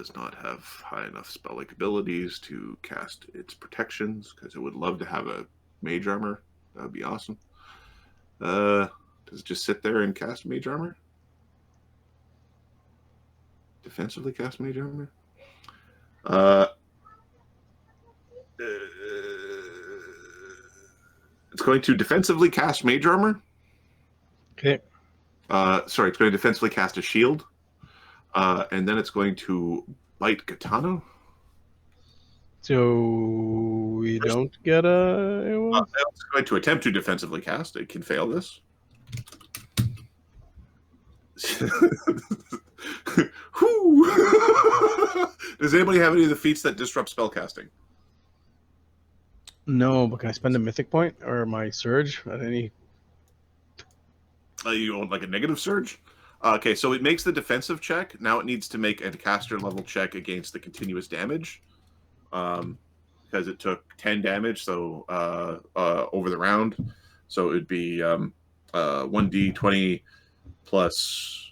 does not have high enough spell-like abilities to cast its protections, because it would love to have a mage armor. That would be awesome. Does it just sit there and cast mage armor? Defensively cast mage armor? It's going to defensively cast mage armor. Okay. Sorry, it's going to defensively cast a shield. And then it's going to bite Katana. So we don't get a... It's going to attempt to defensively cast. It can fail this. Does anybody have any of the feats that disrupt spellcasting? No, but can I spend a mythic point or my surge at any... You want like a negative surge? Okay, so it makes the defensive check. Now it needs to make a caster level check against the continuous damage. Because it took 10 damage, so over the round. So it would be 1d20 plus,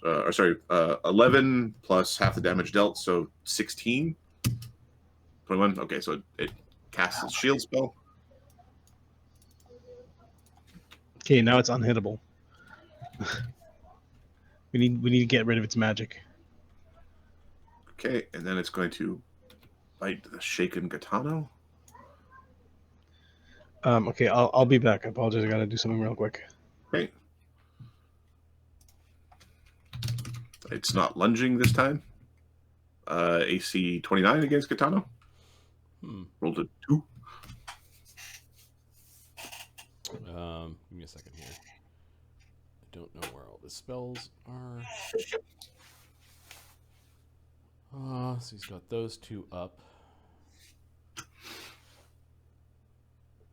11 plus half the damage dealt, so 16. 21. Okay, so it casts its shield spell. Okay, now it's unhittable. we need to get rid of its magic. Okay, and then it's going to bite the shaken Katana. Okay, I'll be back. I apologize. I gotta do something real quick. Okay. It's not lunging this time. AC 29 against Katana. Rolled a 2. Give me a second here. I don't know where all the spells are. So he's got those 2 up.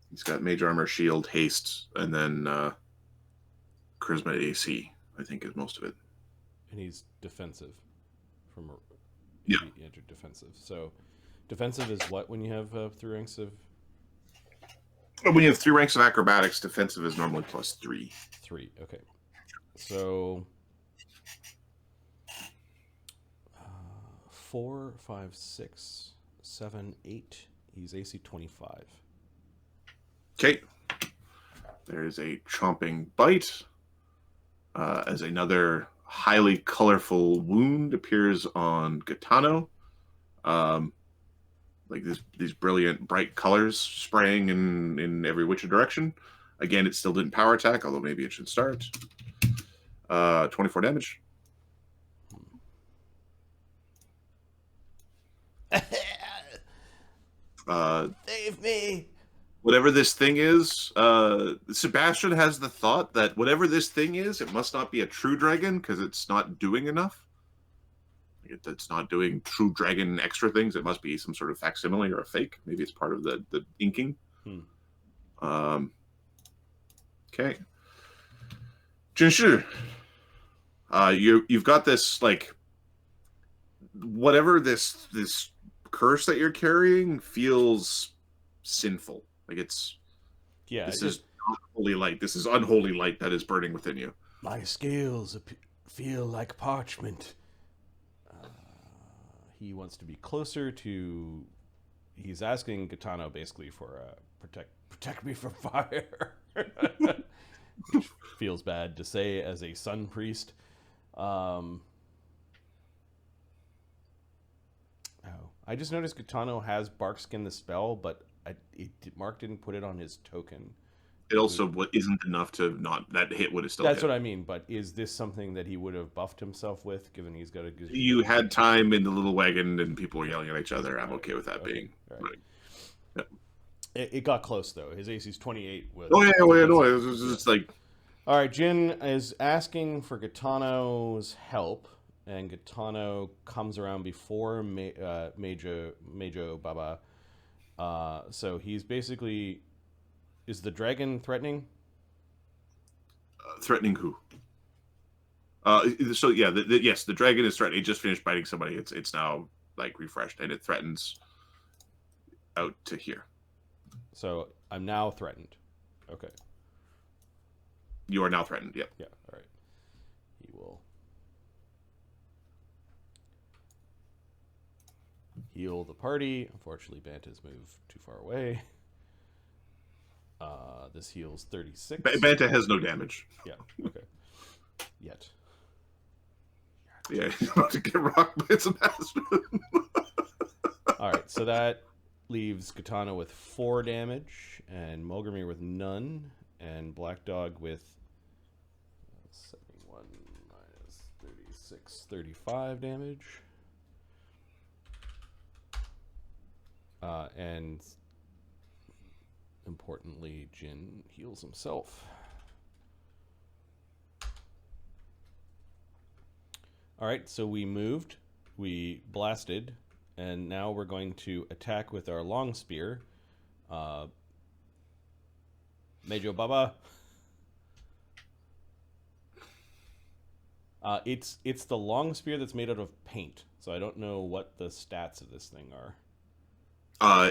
He's got mage armor, shield, haste, and then charisma AC, I think, is most of it. And he's defensive. He entered defensive. So defensive is what when you have 3 ranks of... When you have 3 ranks of acrobatics, defensive is normally +3. 3, okay. So 4, 5, 6, 7, 8. He's AC 25. Okay. There is a chomping bite as another highly colorful wound appears on Gitano. Like these brilliant, bright colors spraying in every which direction. Again, it still didn't power attack, although maybe it should start. 24 damage. Save me! Whatever this thing is, Sebastian has the thought that whatever this thing is, it must not be a true dragon because it's not doing enough. It's not doing true dragon extra things. It must be some sort of facsimile or a fake. Maybe it's part of the inking. Okay. Jinshi, you've got this, like, whatever this curse that you're carrying feels sinful. Like this is not holy light. This is unholy light that is burning within you. My scales feel like parchment. He wants to be closer to... He's asking Gitano basically for protect me from fire. Which feels bad to say as a sun priest. I just noticed Gitano has Barkskin the spell, but Mark didn't put it on his token. It also isn't enough to not... That hit would have still That's hit. what I mean, but is this something that he would have buffed himself with, given he's got a good... You had time in the little wagon and people were yelling at each other. I'm okay with that being... Right. It got close, though. His AC's 28. No, it was just like... All right, Jin is asking for Gitano's help, and Gitano comes around before Majo Baba. So he's basically... Is the dragon threatening? Threatening who? So yeah, yes, the dragon is threatening. It just finished biting somebody. It's now like refreshed, and it threatens out to here. So I'm now threatened. Okay. You are now threatened. Yep. Yeah. All right. He will. heal the party. Unfortunately, Banta's moved too far away. This heals 36. Banta has no damage. Yeah, okay. Yet. Yeah, he's about to get rocked by Sebastian. Alright, so that leaves Katana with 4 damage, and Mulgrimir with none, and Black Dog with 71 minus 36, 35 damage. And importantly, Jin heals himself. Alright, so we moved, we blasted, and now we're going to attack with our long spear. Mejo Baba. It's the long spear that's made out of paint, so I don't know what the stats of this thing are.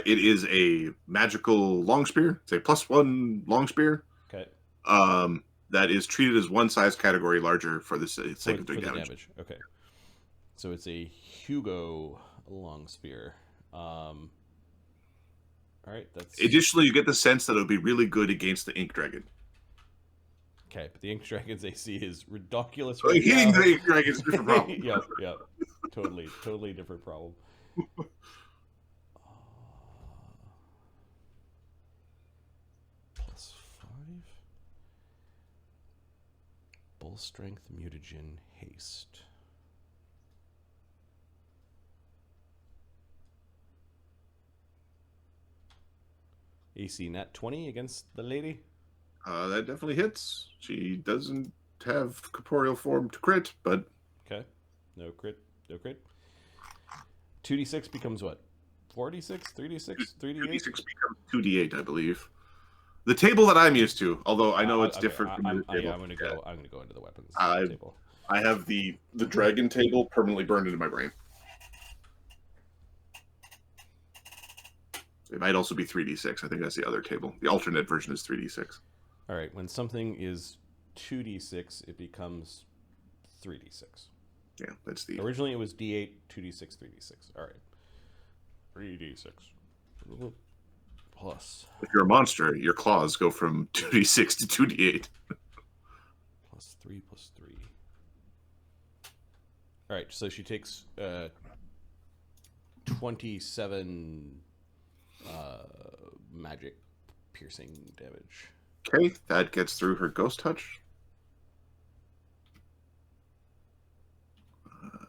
It is a magical long spear. It's a +1 long spear. Okay. That is treated as one size category larger for the sake of doing damage. Okay. So it's a Hugo long spear. All right, that's... Additionally, you get the sense that it would be really good against the Ink Dragon. Okay, but the Ink Dragon's AC is ridiculous. Right hitting the Ink Dragon is a different problem. Yep. Totally different problem. +5. Bull Strength, Mutagen, Haste. AC nat 20 against the lady. That definitely hits. She doesn't have corporeal form to crit, but... Okay. No crit. 2d6 becomes what? 4d6? 3d6? 3d8? 2d6 becomes 2d8, I believe. The table that I'm used to, although I know it's different from the table. I'm gonna go into the weapons table. I have the dragon table permanently burned into my brain. It might also be 3d6. I think that's the other table. The alternate version is 3d6. All right. When something is 2d6, it becomes 3d6. Yeah, that's the... Originally, it was d8, 2d6, 3d6. All right. 3d6. Plus. If you're a monster, your claws go from 2d6 to 2d8. +3, +3. All right. So she takes 27 magic piercing damage. Okay, that gets through her ghost touch.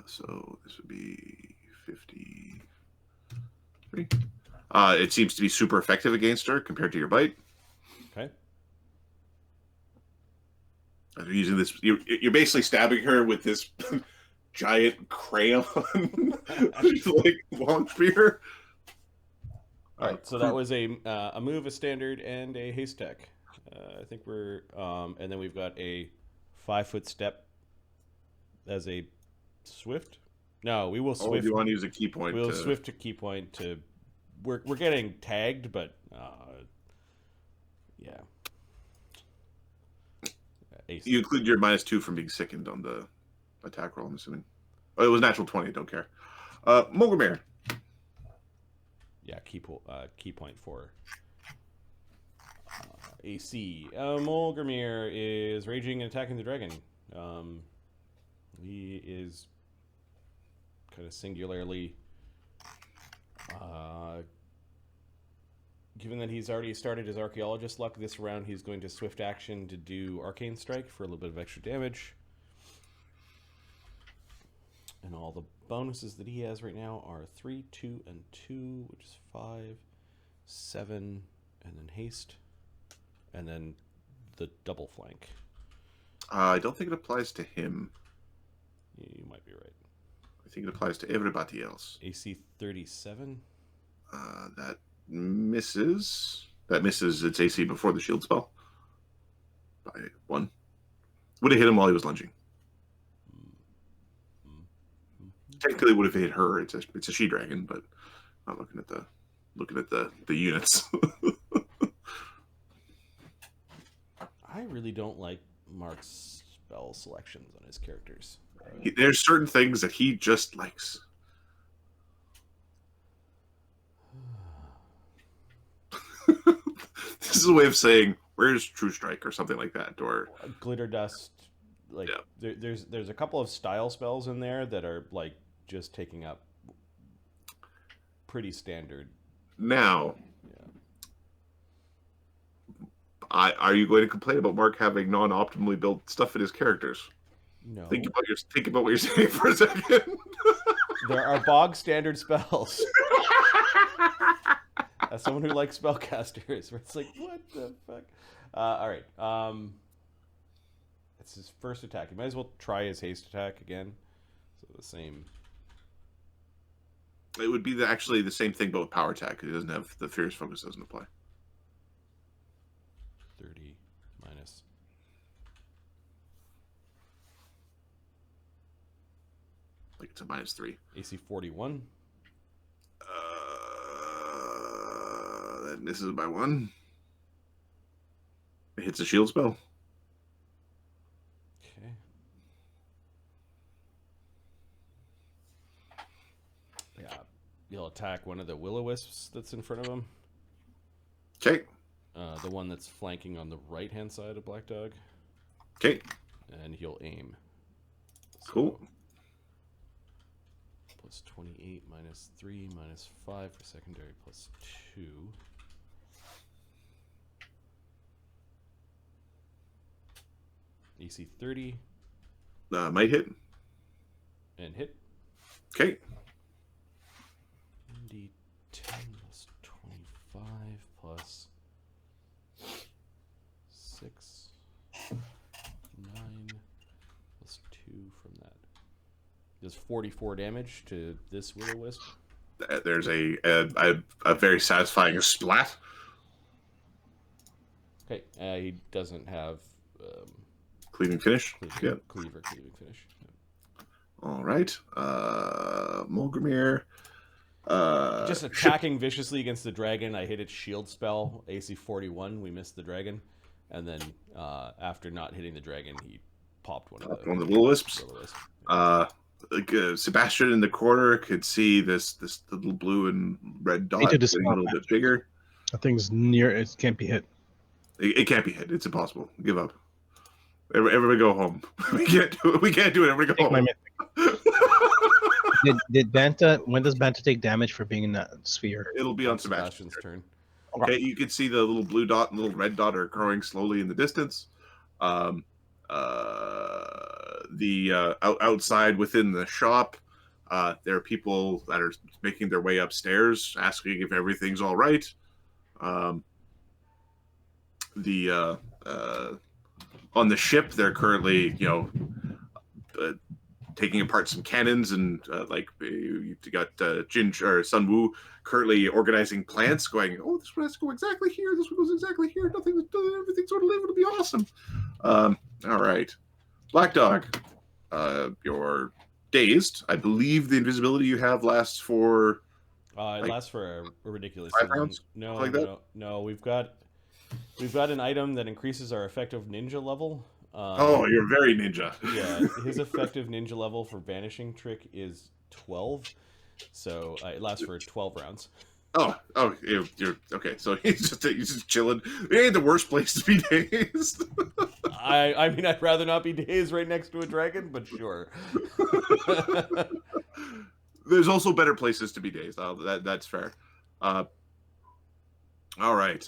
So this would be 53. It seems to be super effective against her compared to your bite. Okay. You're using this. You're basically stabbing her with this giant crayon, like long spear. All right, so that was a move, a standard, and a haste tech. I think we're, and then we've got a 5-foot step as a swift. No, we will swift. Oh, if you want to use a key point, we'll swift to key point to. We're getting tagged, but yeah. You include your -2 from being sickened on the attack roll, I'm assuming. Oh, it was natural 20. Don't care. Mulgrimir. Yeah, key point for AC. Mulgrimir is raging and attacking the dragon. He is kind of singularly, given that he's already started his archaeologist luck this round, he's going to swift action to do arcane strike for a little bit of extra damage. And all the bonuses that he has right now are 3, 2, and 2, which is 5, 7, and then haste, and then the double flank. I don't think it applies to him. You might be right. I think it applies to everybody else. AC 37. That misses. That misses its AC before the shield spell by 1. Would have hit him while he was lunging. Technically, would have hit her. It's a she dragon, but not looking at the units. I really don't like Mark's spell selections on his characters. There's certain things that he just likes. This is a way of saying, where's True Strike or something like that, or Glitter dust. Like there's a couple of style spells in there that are like just taking up pretty standard. now. Yeah. Are you going to complain about Mark having non-optimally built stuff in his characters? No. Think about what you're saying for a second. There are bog standard spells. As someone who likes spellcasters, where it's like, what the fuck? All right. It's his first attack. You might as well try his haste attack again. So the same. It would be actually the same thing, but with power attack. It doesn't have the fierce focus. Doesn't apply. 30 minus. Like it's a -3. AC 41. That misses by 1. It hits a shield spell. Okay. Yeah. He'll attack one of the will-o-wisps that's in front of him. Okay. The one that's flanking on the right-hand side of Black Dog. Okay. And he'll aim. So, Cool. plus 28 minus 3 minus 5 for secondary plus 2. AC 30 Might hit. and hit. Okay. D10 plus 25 plus 6, 9 plus 2 from that. Does 44 damage to this will-o-wisp. There's a very satisfying splat. Okay, he doesn't have Cleaving finish. cleaving finish. All right. Mulgrimir. Just attacking viciously against the dragon. I hit its shield spell, AC 41. We missed the dragon. And then after not hitting the dragon, he popped one of the will-o-wisps. will-o-wisp. Sebastian in the corner could see this little blue and red dot to getting a little bit bigger. That thing's near. It can't be hit. It can't be hit. It's impossible. Give up. Everybody go home. We can't do it. We can't do it. Everybody go home. Did Banta? When does Banta take damage for being in that sphere? It'll be on Sebastian's turn. Okay, you can see the little blue dot and little red dot are growing slowly in the distance. Outside within the shop, there are people that are making their way upstairs, asking if everything's all right. On the ship, they're currently, taking apart some cannons, and you got Ginger or Sun Wu currently organizing plants, going, "Oh, this one has to go exactly here. This one goes exactly here. Everything's sort of live. It'll be awesome." All right, Black Dog, you're dazed. I believe the invisibility you have lasts for. It lasts for a ridiculous 5 rounds. No. We've got an item that increases our effective ninja level. You're very ninja. Yeah, his effective ninja level for vanishing trick is 12, so it lasts for 12 rounds. You're okay. So he's just chilling. It ain't the worst place to be dazed. I mean, I'd rather not be dazed right next to a dragon, but sure. There's also better places to be dazed. That's fair. All right.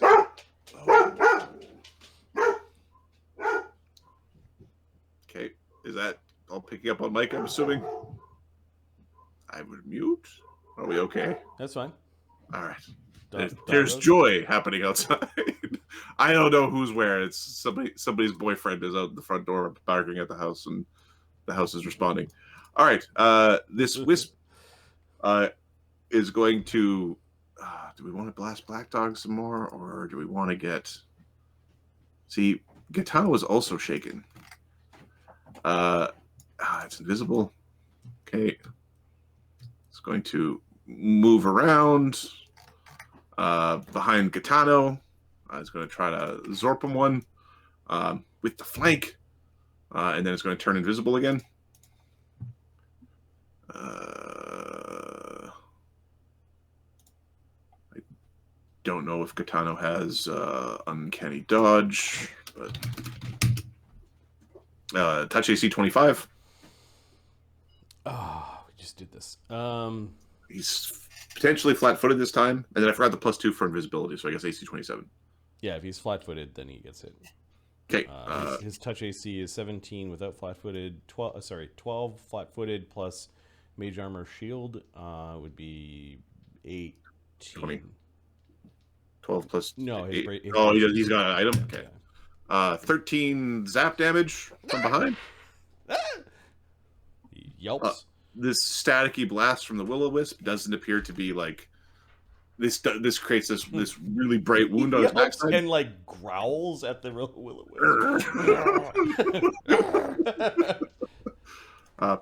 Okay, is that all picking up on Mike? I'm assuming. I would mute. Are we okay? That's fine. All right. There's joy happening outside. I don't know who's where. It's somebody's boyfriend is out the front door barking at the house, and the house is responding. All right. This wisp is going to. Do we want to blast Black Dog some more, or do we want to get? See, Gitano is also shaken. It's invisible. Okay. It's going to move around behind Gitano. It's going to try to Zorp him one with the flank. And then it's going to turn invisible again. don't know if Gitano has uncanny dodge, but touch AC 25. Oh, we just did this. He's potentially flat-footed this time, and then I forgot the +2 for invisibility, so I guess AC 27. Yeah, if he's flat-footed, then he gets it. Okay. His touch AC is 17 without flat-footed. 12 flat-footed plus mage armor shield would be 18. 20. 12 plus No, 8. his Oh, brace he's is- got an item. yeah, Okay. 13 zap damage from behind. yeah. He yelps. This staticky blast from the will-o-wisp doesn't appear to be like this. This creates this really bright wound on He his yelps backside. and like growls at the will-o-wisp. All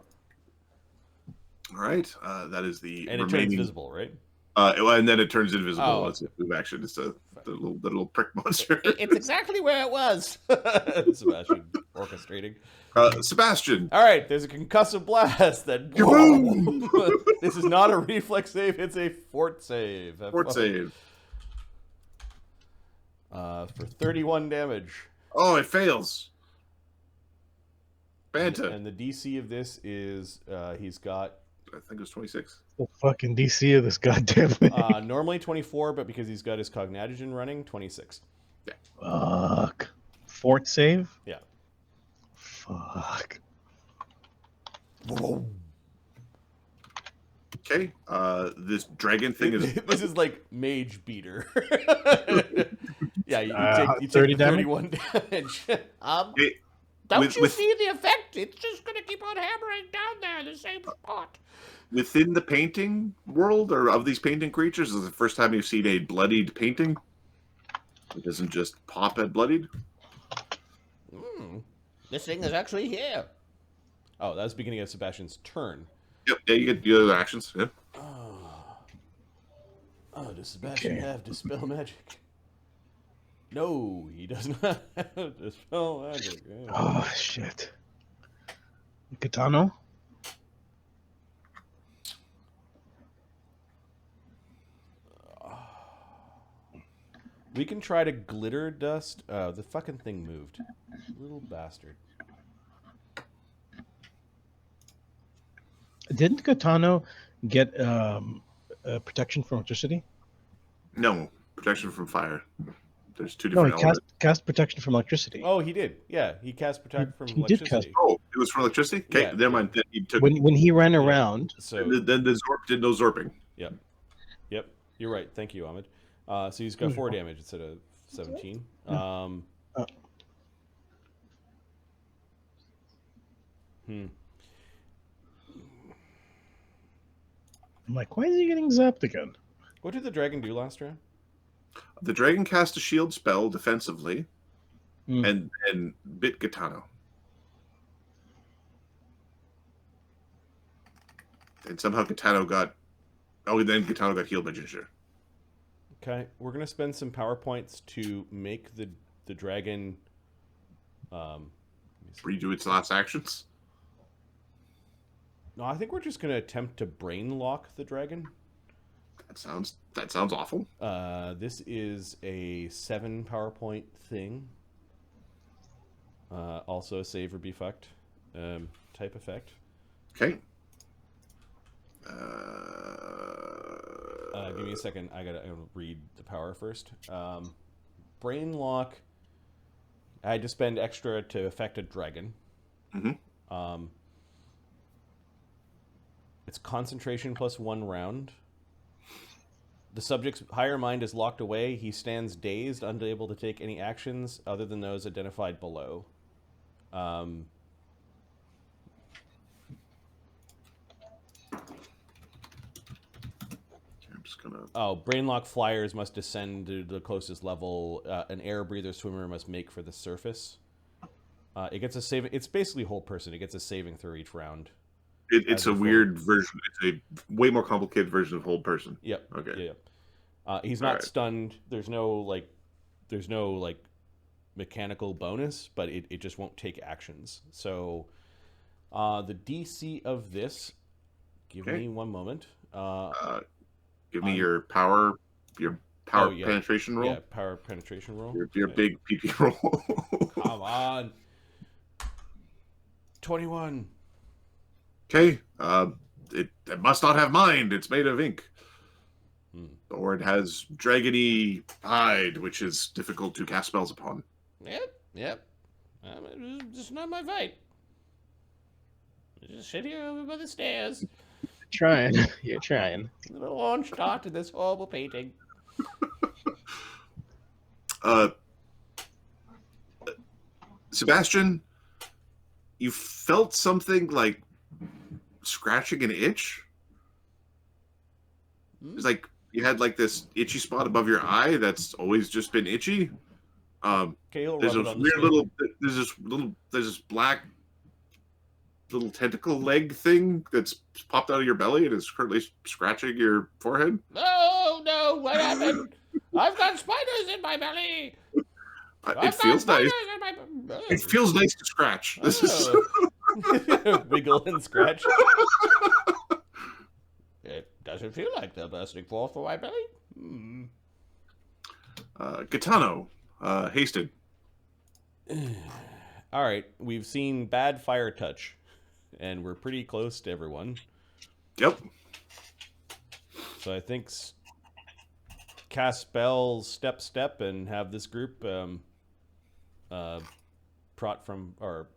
right, that is the And it turns remaining. visible, right? And then it turns invisible. Oh. It's a move action. It's the little prick monster. It's exactly where it was. Sebastian orchestrating. Sebastian. All right, there's a concussive blast that. Kaboom! This is not a reflex save; it's a fort save. Fort save. For 31 damage. Oh, it fails. Banta. And the DC of this is he's got I think it was 26. The fucking DC of this goddamn thing. normally 24, but because he's got his cognagen running, 26. Fuck. Fort save? Yeah. Fuck. Okay. This dragon thing is. This is like mage beater. Yeah, you take 30 the damage? 31 damage. It- Don't you with- see the effect? It's just going to keep on hammering down there in the same spot. Within the painting world, or of these painting creatures, is the first time you've seen a bloodied painting. It doesn't just pop at bloodied. This thing is actually here. Oh, that was the beginning of Sebastian's turn. Yep. Yeah, you get the other actions. Yeah. Oh, does Sebastian Okay. have Dispel Magic? No, he does not have Dispel Magic. Yeah. Oh, shit. Gitano? We can try to glitter dust. Oh, the fucking thing moved. Little bastard. Didn't Gitano get protection from electricity? No protection from fire. There's two No, he different elements. cast protection from electricity. Oh, he did. Yeah, he cast Protect from He did electricity. cast- Oh, it was from electricity. Okay, Yeah. never mind. Then he took. When he ran around, So, Then the Zorp did no Zorping. yep. You're right. Thank you, Ahmed. So he's got 4 damage instead of 17. I'm like, why is he getting zapped again? What did the dragon do last round? The dragon cast a shield spell defensively, Hmm. and bit Gitano. And somehow Gitano got. Oh, then Gitano got healed by Ginger. Okay, we're gonna spend some power points to make the dragon. Redo its last actions. No, I think we're just gonna attempt to brain lock the dragon. That sounds awful. This is a 7 power point thing. Also a save or be fucked type effect. Okay. Give me a second. I gotta read the power first. Brain lock. I had to spend extra to affect a dragon. Mm-hmm. It's concentration plus 1 round. The subject's higher mind is locked away. He stands dazed, unable to take any actions other than those identified below. I'm just gonna. Oh, brainlock flyers must descend to the closest level. An air breather swimmer must make for the surface. It gets a saving. It's basically whole person. It gets a saving through each round. It's as a a full- weird version. It's a way more complicated version of hold person. Yep. Okay. Yeah. He's not Alright. stunned. There's no like mechanical bonus, but it just won't take actions. So the DC of this. Give Okay. me one moment. Give me your power, your power Oh, yeah. penetration roll. Yeah, power penetration roll. Your Okay. big PP roll. Come on. 21. Okay. It must not have mind. It's made of ink. Or it has dragony hide, which is difficult to cast spells upon. Yep. It's just not my fight. Just sit here over by the stairs. Trying. You're trying. Little launch start to this horrible painting. Sebastian, you felt something like scratching an itch? It's like you had like this itchy spot above your eye that's always just been itchy. Okay, he'll There's rub this it on the weird skin. there's this black little tentacle leg thing that's popped out of your belly and is currently scratching your forehead. Oh no! What happened? I've got spiders in my belly. It feels nice. It feels nice to scratch. This is Wiggle and scratch. It doesn't feel like they're bursting forth from my belly. Gitano, hasted. All right, we've seen bad fire touch, and we're pretty close to everyone. Yep. So I think cast spells step, and have this group prot from or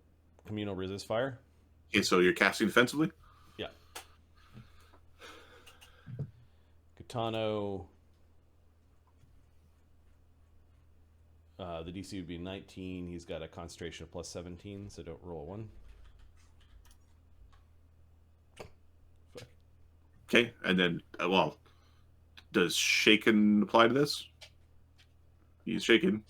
communal resist fire. Okay, so you're casting defensively? Yeah. Gitano. The DC would be 19. He's got a concentration of plus 17, so don't roll a 1. Fuck. Okay, and then, well, does shaken apply to this? He's shaken.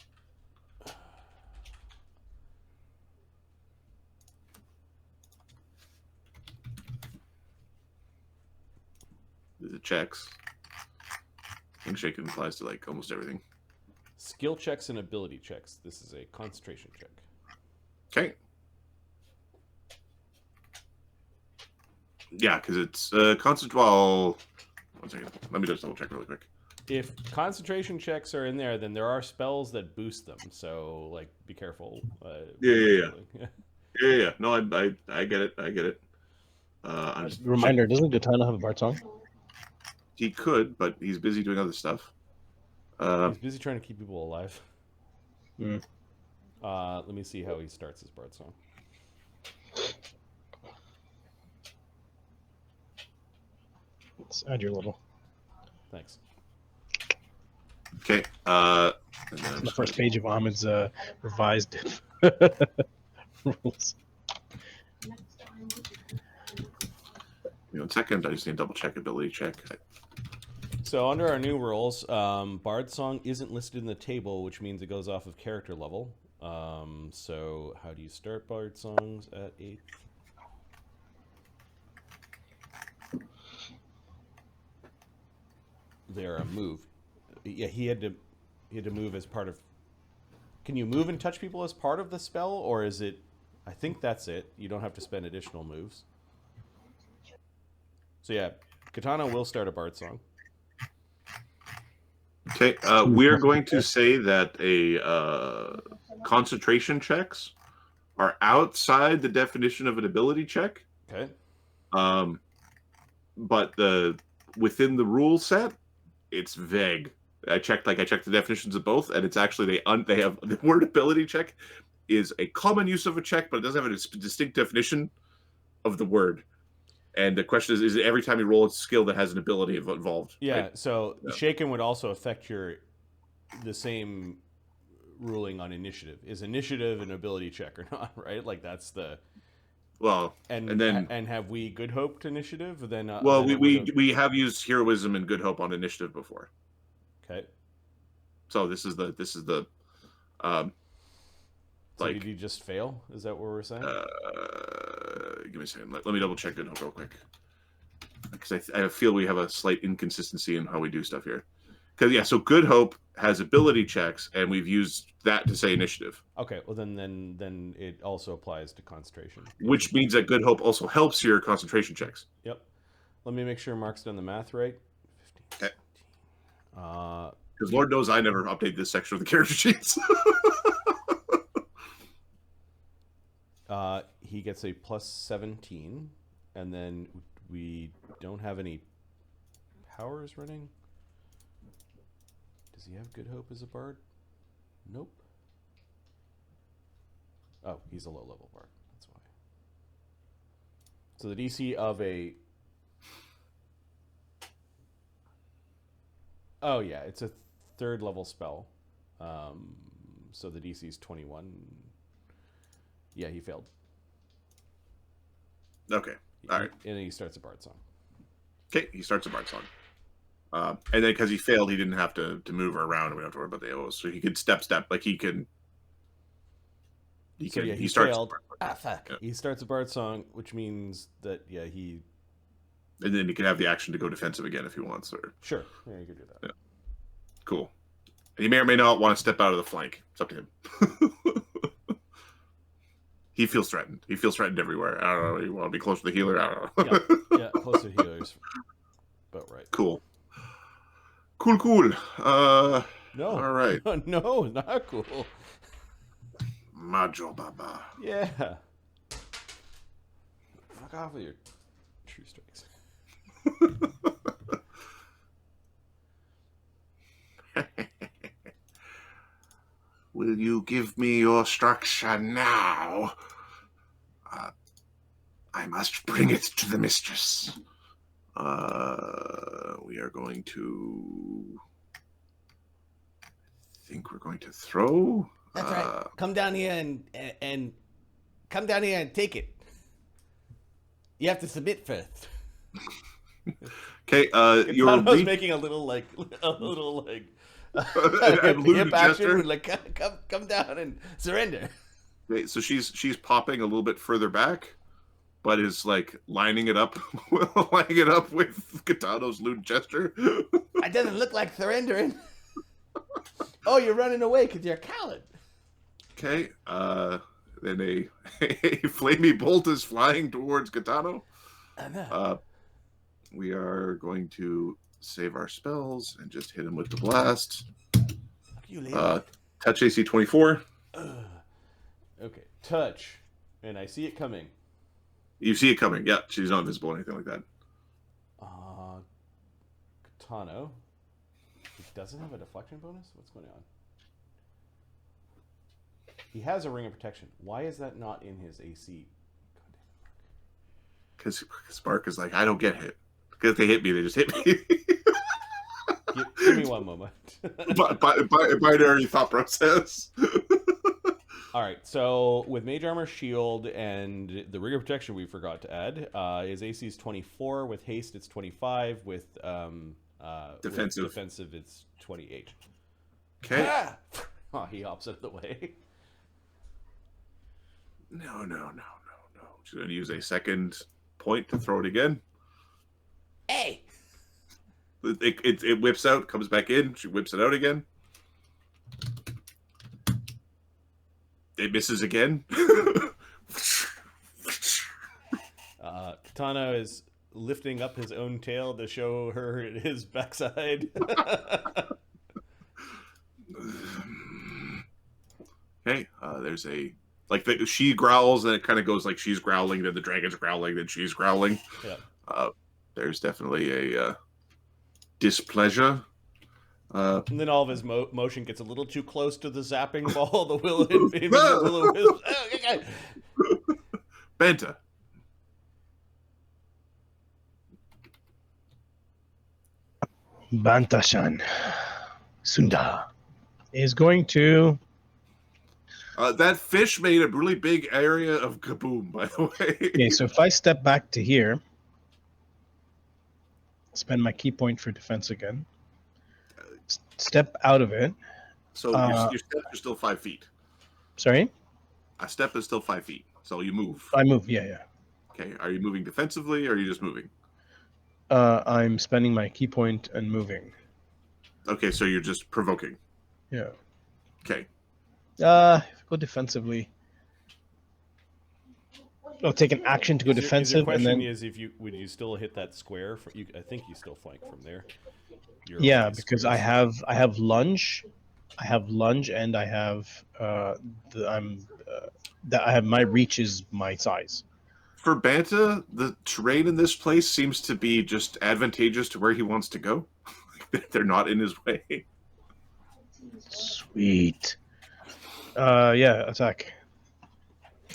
The checks. I think shaken applies to like almost everything. Skill checks and ability checks. This is a concentration check. Okay. Yeah, because it's constant. Well, 1 second. Let me just double check really quick. If concentration checks are in there, then there are spells that boost them. So, like, be careful. Yeah. No, I get it. I get it. I'm just Reminder: doesn't Gitano have a Bard song? He could, but he's busy doing other stuff. He's busy trying to keep people alive. Mm. Let me see how he starts his bard song. Let's add your little. Thanks. Okay. On the first page of Ahmed's revised rules. One second. I just need to double check ability check. So under our new rules, Bard Song isn't listed in the table, which means it goes off of character level. So how do you start Bard Songs at 8th? They're a move. Yeah, he had to move as part of. Can you move and touch people as part of the spell, or is it? I think that's it. You don't have to spend additional moves. So yeah, Katana will start a Bard Song. Okay, we're going to say that a concentration checks are outside the definition of an ability check. Okay. But within the rule set, it's vague. I checked the definitions of both, and it's actually they have the word ability check is a common use of a check, but it doesn't have a distinct definition of the word. And the question is it every time you roll a skill that has an ability involved? Yeah, right? so Shaken would also affect the same ruling on initiative. Is initiative an ability check or not, right? Like that's the... Well, and then... And have we Good Hoped initiative? Then well, we have used Heroism and Good Hope on initiative before. Okay. So this is the so did you just fail? Is that what we're saying? Give me a second. Let me double check Good Hope real quick. Because I feel we have a slight inconsistency in how we do stuff here. Because, yeah, so Good Hope has ability checks, and we've used that to say initiative. Okay, well, then it also applies to concentration. Which means that Good Hope also helps your concentration checks. Yep. Let me make sure Mark's done the math right. 15, 17. Because Lord knows I never update this section of the character sheets. He gets a plus 17, and then we don't have any powers running. Does he have Good Hope as a bard? Nope. Oh, he's a low-level bard. That's why. So the DC of a... Oh, yeah, it's a third-level spell. So the DC is 21. Yeah, he failed. Okay, all right. And then he starts a bard song. Okay, he starts a bard song. And then because he failed, he didn't have to move her around, and we don't have to worry about the AOs. So he could step, like he can. He starts. Failed. Fuck. Yeah. He starts a bard song, which means that he. And then he can have the action to go defensive again if he wants, or sure, yeah, you could do that. Yeah. Cool. And he may or may not want to step out of the flank. It's up to him. He feels threatened. He feels threatened everywhere. I don't know. You want to be close to the healer? I don't know. Yeah, close to the healers. About right. Cool. Cool. No. All right. No, not cool. Majo Baba. Yeah. Fuck off with your true strikes. Will you give me your structure now? I must bring it to the mistress. We are going to... I think we're going to throw. That's right. Come down here and come down here and take it. You have to submit first. Okay, you're making a little hip gesture. action with like come down and surrender. Okay, so she's popping a little bit further back, but is like lining it up with Kitano's lewd gesture. It doesn't look like surrendering. Oh, you're running away because you're a coward. Okay, then a flamey bolt is flying towards Kitano. We are going to save our spells and just hit him with the blast. Touch AC 24. Okay, touch, and I see it coming. You see it coming. Yeah, she's not visible or anything like that. Kitano. It doesn't have a deflection bonus? What's going on? He has a ring of protection. Why is that not in his AC? Because Spark is like, I don't get hit. Because they hit me, they just hit me. Give me one moment. Binary thought process. All right, so with Mage Armor, Shield, and the Ring of Protection we forgot to add, his AC is 24. With Haste, it's 25. With defensive, it's 28. Okay. Ah! Oh, he hops out of the way. No. She's going to use a second point to throw it again. Hey! It whips out, comes back in. She whips it out again. It misses again. Kitano is lifting up his own tail to show her his backside. Okay, there's a... she growls, and it kind of goes like she's growling, then the dragon's growling, then she's growling. Yeah. There's definitely a displeasure. And then all of his motion gets a little too close to the zapping ball, the will-o-wisp. Oh, okay. Banta. Banta-shan. Sunda is going to... That fish made a really big area of kaboom, by the way. Okay, so if I step back to here, spend my key point for defense again, step out of it. So your step is still 5 feet. Sorry? A step is still 5 feet, so you move. I move, yeah. Okay, are you moving defensively, or are you just moving? I'm spending my key point and moving. Okay, so you're just provoking. Yeah. Okay. Go defensively. I'll take an action to go Is your defensive, and question then is if you would you still hit that square? I think you still flank from there. You're yeah, over these because squares. I have lunge, and I have that I have my reach is my size. For Banta, the terrain in this place seems to be just advantageous to where he wants to go. They're not in his way. Sweet. Yeah, attack.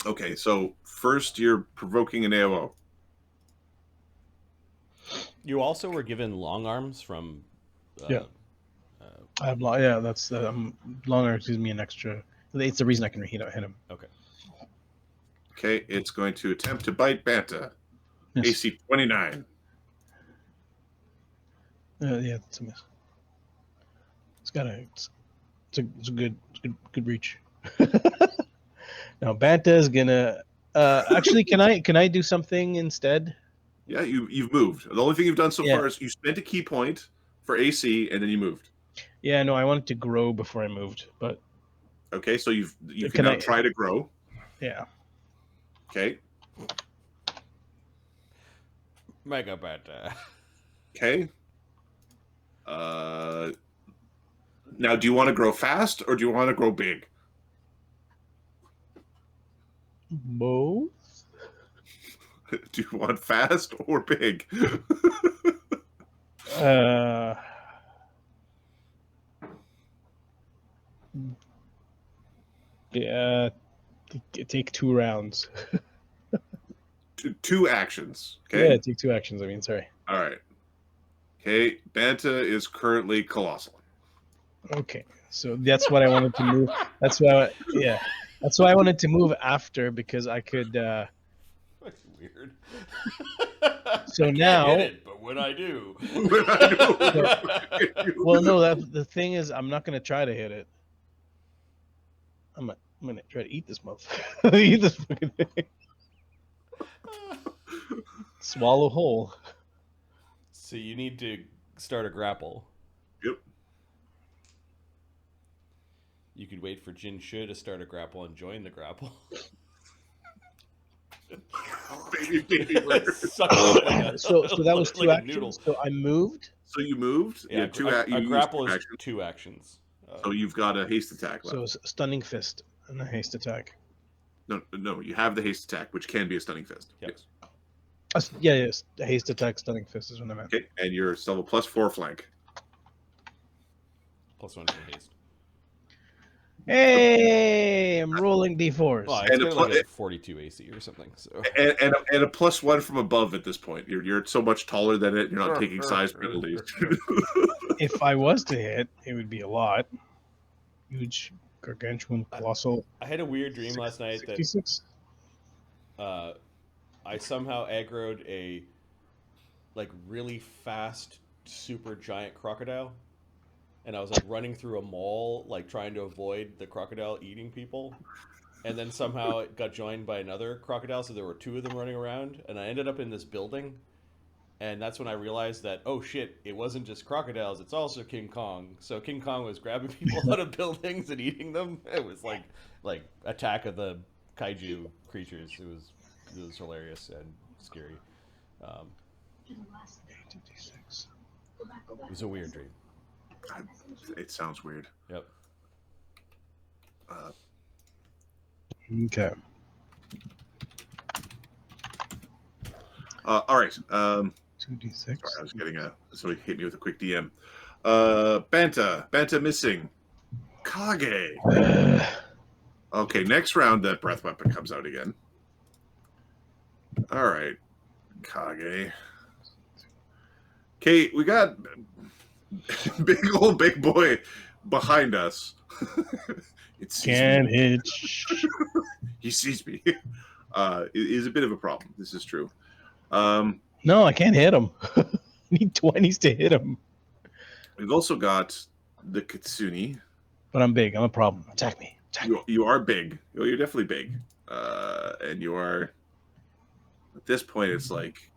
Okay, so first you're provoking an AOO. You also were given long arms from. Yeah. I have yeah. That's long arms gives me an extra. It's the reason I can hit him. Okay. Okay, it's going to attempt to bite Banta. Yes. AC 29. Yeah, it's a miss. It's a good reach. Now Banta is gonna. Actually, can I do something instead? Yeah, you've moved. The only thing you've done so Yeah. far is you spent a key point for AC and then you moved. Yeah, no, I wanted to grow before I moved, but Okay, so you can Can now I- try to grow. yeah. Okay. Mega Banta. Okay. Now, do you want to grow fast or do you want to grow big? Both. Do you want fast or big? Yeah. Take 2 rounds. Two actions. Okay. Yeah, take 2 actions. I mean, sorry. All right. Okay. Banta is currently colossal. Okay, so that's what I wanted to move. That's why, that's why I wanted to move after because I could. That's weird. So I can't now- hit it, but when I do. Well, no, the thing is, I'm not gonna try to hit it. I'm gonna try to eat this motherfucker. Eat this fucking thing. Swallow whole. So you need to start a grapple. Yep. You could wait for Jin Shu to start a grapple and join the grapple. Baby bird. Suck it like a- So that was 2 like a noodle. actions. So I moved. So you moved. Yeah, you a used grapple two is actions. 2 actions. So you've got a haste attack left. So it's a stunning fist and a haste attack. No, you have the haste attack, which can be a stunning fist. Yep. Yes. Yes, the haste attack, stunning fist is what I meant. Okay, and you're still a +4 flank. +1 for haste. Hey, I'm rolling d4s. Well, it's And a got like pl- a 42 AC or something. So And a +1 from above at this point. You're so much taller than it. You're not taking size penalties. If I was to hit, it would be a lot. Huge, gargantuan, colossal. I had a weird dream last night that 66. I somehow aggroed a like really fast, super giant crocodile, and I was like running through a mall, like trying to avoid the crocodile eating people, and then somehow it got joined by another crocodile, so there were 2 of them running around, and I ended up in this building, and that's when I realized that oh shit, it wasn't just crocodiles, it's also King Kong. So King Kong was grabbing people out of buildings and eating them. It was like Attack of the Kaiju creatures. It was hilarious and scary. It was a weird dream. It sounds weird. Yep. Okay. All right. 2d6. Sorry, I was getting somebody hit me with a quick DM. Banta missing. Kage. Okay, next round that breath weapon comes out again. All right, Kage. Okay, we got big boy behind us. It sees Can't me. hit. He sees me. It is a bit of a problem. This is true. No, I can't hit him. I need 20s to hit him. We've also got the Kitsune. But I'm big. I'm a problem. Attack me. Attack me. You are big. Oh, you're definitely big. And you are. At this point, it's like,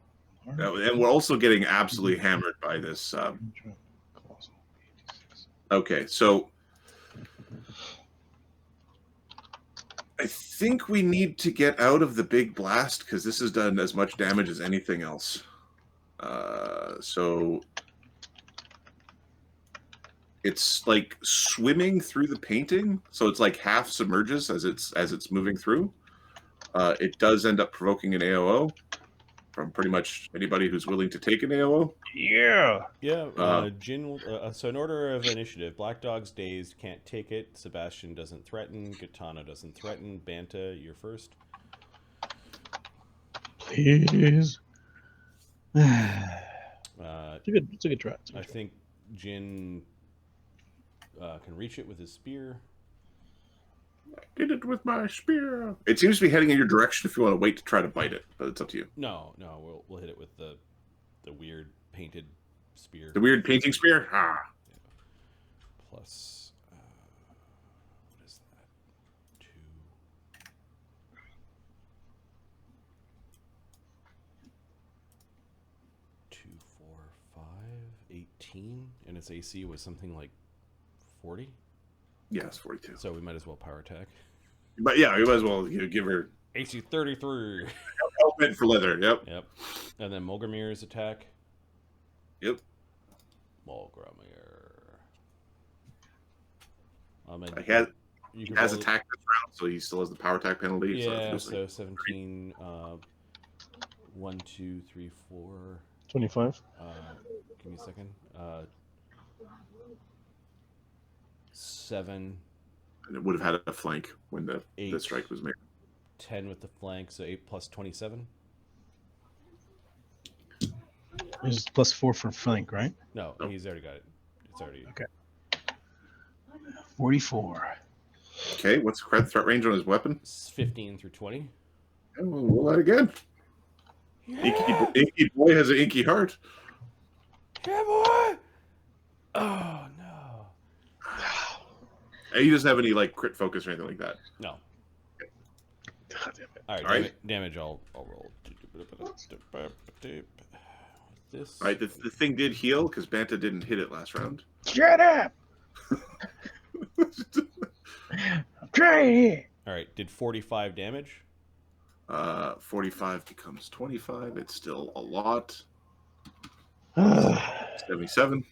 and we're also getting absolutely hammered by this. Okay, so I think we need to get out of the big blast because this has done as much damage as anything else. So it's like swimming through the painting, so it's like half submerges as it's moving through. It does end up provoking an AOO from pretty much anybody who's willing to take an AOO. Yeah. Yeah, Jin will, so in order of initiative, Black Dog's dazed, can't take it. Sebastian doesn't threaten. Gitana doesn't threaten. Banta, you're first. Please. It's a good try. I think Jin can reach it with his spear. I did it with my spear. It seems to be heading in your direction if you want to wait to try to bite it, but it's up to you. No, we'll hit it with the weird painted spear. The weird painting spear? Ah. Yeah. Plus, what is that? 2, 4, 5, 18, and its AC was something like 40. Yeah, it's 42. So we might as well power attack. But yeah, you might as well give her AC 33. helmet for leather. Yep. Yep. And then Mulgramir's attack. Yep. Mulgramir. He has attack this round, so he still has the power attack penalty. Yeah, so 17. 1, 2, 3, 4. 25. Give me a second. 7. And it would have had a flank when the 8. strike was made. 10 with the flank, so 8 plus 27. There's plus 4 for flank, right? No, Nope. he's already got it. It's already Okay. 44. Okay, what's the threat range on his weapon? 15 through 20. And we'll roll that again. Yeah, Inky boy has an inky heart. yeah boy. Oh no. And he doesn't have any like crit focus or anything like that. No. God damn it. All right. All right. Damage. I'll roll. This. All right, the thing did heal because Banta didn't hit it last round. Shut up! I'm trying here. All right. Did 45 damage. 45 becomes 25. It's still a lot. 77.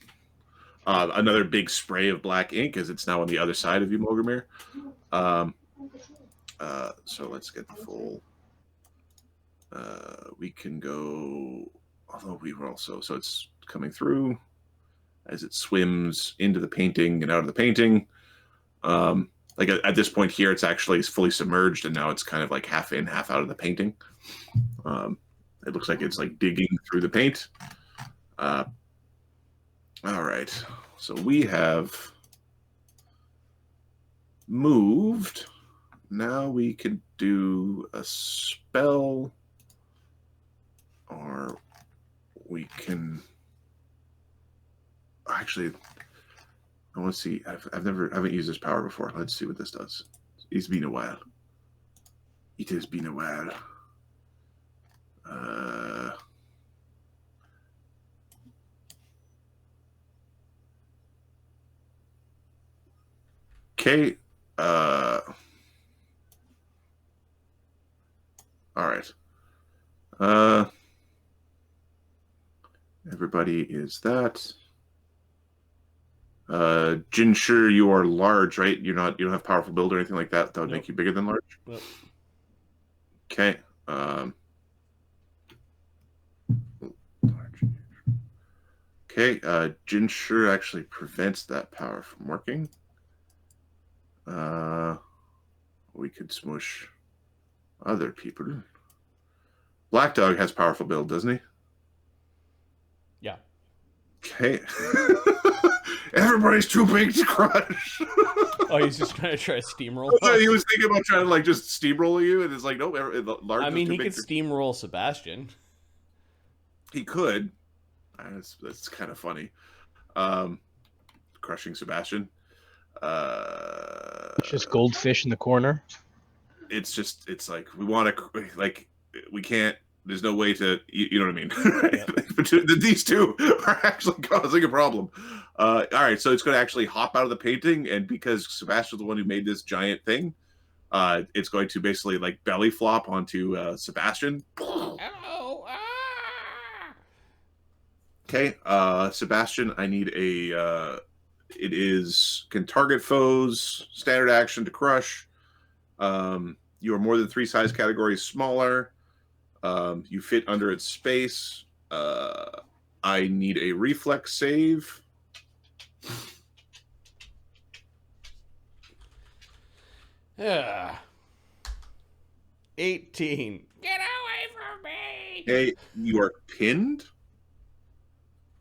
Another big spray of black ink as it's now on the other side of you, Mulgramir. So let's get the full. We can go, although we were also, so it's coming through as it swims into the painting and out of the painting. Like at this point here, it's actually fully submerged, and now it's kind of like half in, half out of the painting. It looks like it's like digging through the paint. All right, so we have moved. Now we can do a spell, or we can actually. I want to see. I haven't used this power before. Let's see what this does. It's been a while. It has been a while. Okay. All right. Everybody is that. Jinsher, you are large, right? You don't have powerful build or anything like that. That would Nope. make you bigger than large. Nope. Okay. Okay. Jinsher actually prevents that power from working. We could smush other people. Black Dog has powerful build, doesn't he? Yeah. Okay. Everybody's too big to crush. Oh, he's just trying to try to steamroll. He was thinking about trying to like just steamroll you, and it's like, nope. Large. I mean, is too he big could steamroll Sebastian. He could. That's kind of funny. Crushing Sebastian. It's just goldfish in the corner. It's like we want to like we can't. There's no way to, you know what I mean? Yeah. But these two are actually causing a problem. All right, so it's going to actually hop out of the painting, and because Sebastian's the one who made this giant thing, It's going to basically like belly flop onto Sebastian. Hello. Okay, Sebastian, I need a. It is can target foes. Standard action to crush. You are more than 3 size categories smaller. You fit under its space. I need a reflex save. Yeah. 18. Get away from me. Okay, you are pinned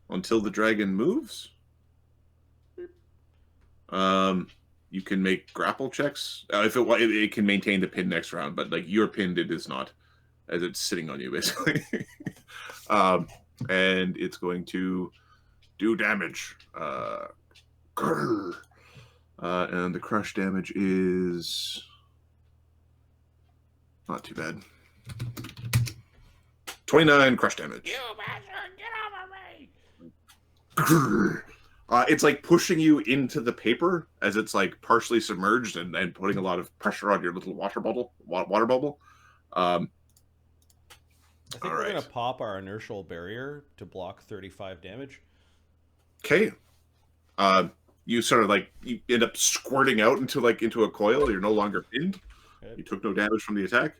until the dragon moves. You can make grapple checks. If it can maintain the pin next round, but like you're pinned, it is not, as it's sitting on you basically. And it's going to do damage. And the crush damage is not too bad. 29 crush damage. You bastard, get over me. It's like pushing you into the paper as it's like partially submerged and putting a lot of pressure on your little water bubble. I think All we're right. going to pop our inertial barrier to block 35 damage. Okay. You sort of like you end up squirting out into a coil. You're no longer pinned. Okay. You took no damage from the attack.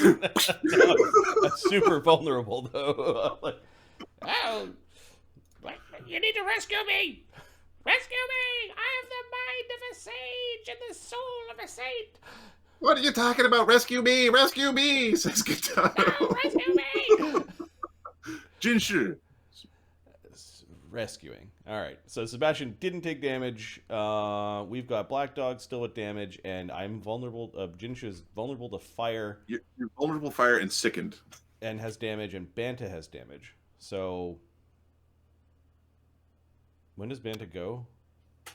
That's super vulnerable, though. Like, Oh, you need to rescue me. Rescue me. I have the mind of a sage and the soul of a saint. What are you talking about? Rescue me! Rescue me! Says Kitano. No, rescue me. Jinshu. rescuing. All right. So Sebastian didn't take damage. We've got Black Dog still with damage, and I'm vulnerable. Jinshu is vulnerable to fire. You're vulnerable to fire and sickened. And has damage, and Banta has damage. So when does Banta go?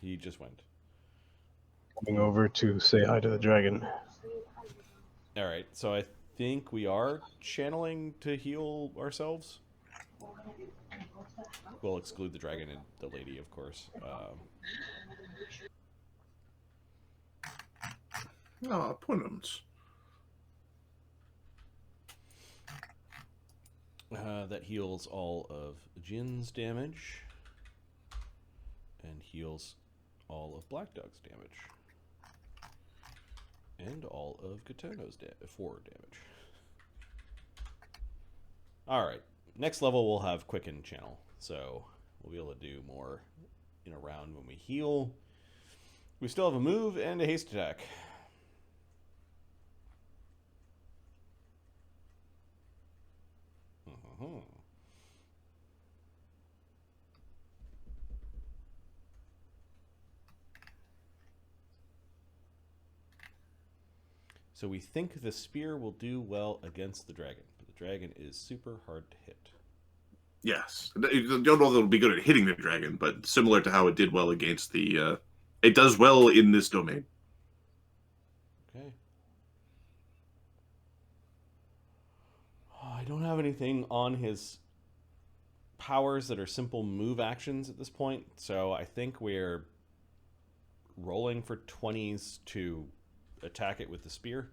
He just went. Coming over to say hi to the dragon. All right. So I think we are channeling to heal ourselves. We'll exclude the dragon and the lady, of course. Punums. That heals all of Jin's damage. And heals all of Black Dog's damage. And all of Katano's 4 damage. Alright. Next level we'll have Quicken Channel. So we'll be able to do more in a round when we heal. We still have a move and a haste attack. So we think the spear will do well against the dragon, but the dragon is super hard to hit. Yes. I don't know that it'll be good at hitting the dragon, but similar to how it did well against the... it does well in this domain. Okay. I don't have anything on his powers that are simple move actions at this point, so I think we're rolling for 20s to attack it with the spear.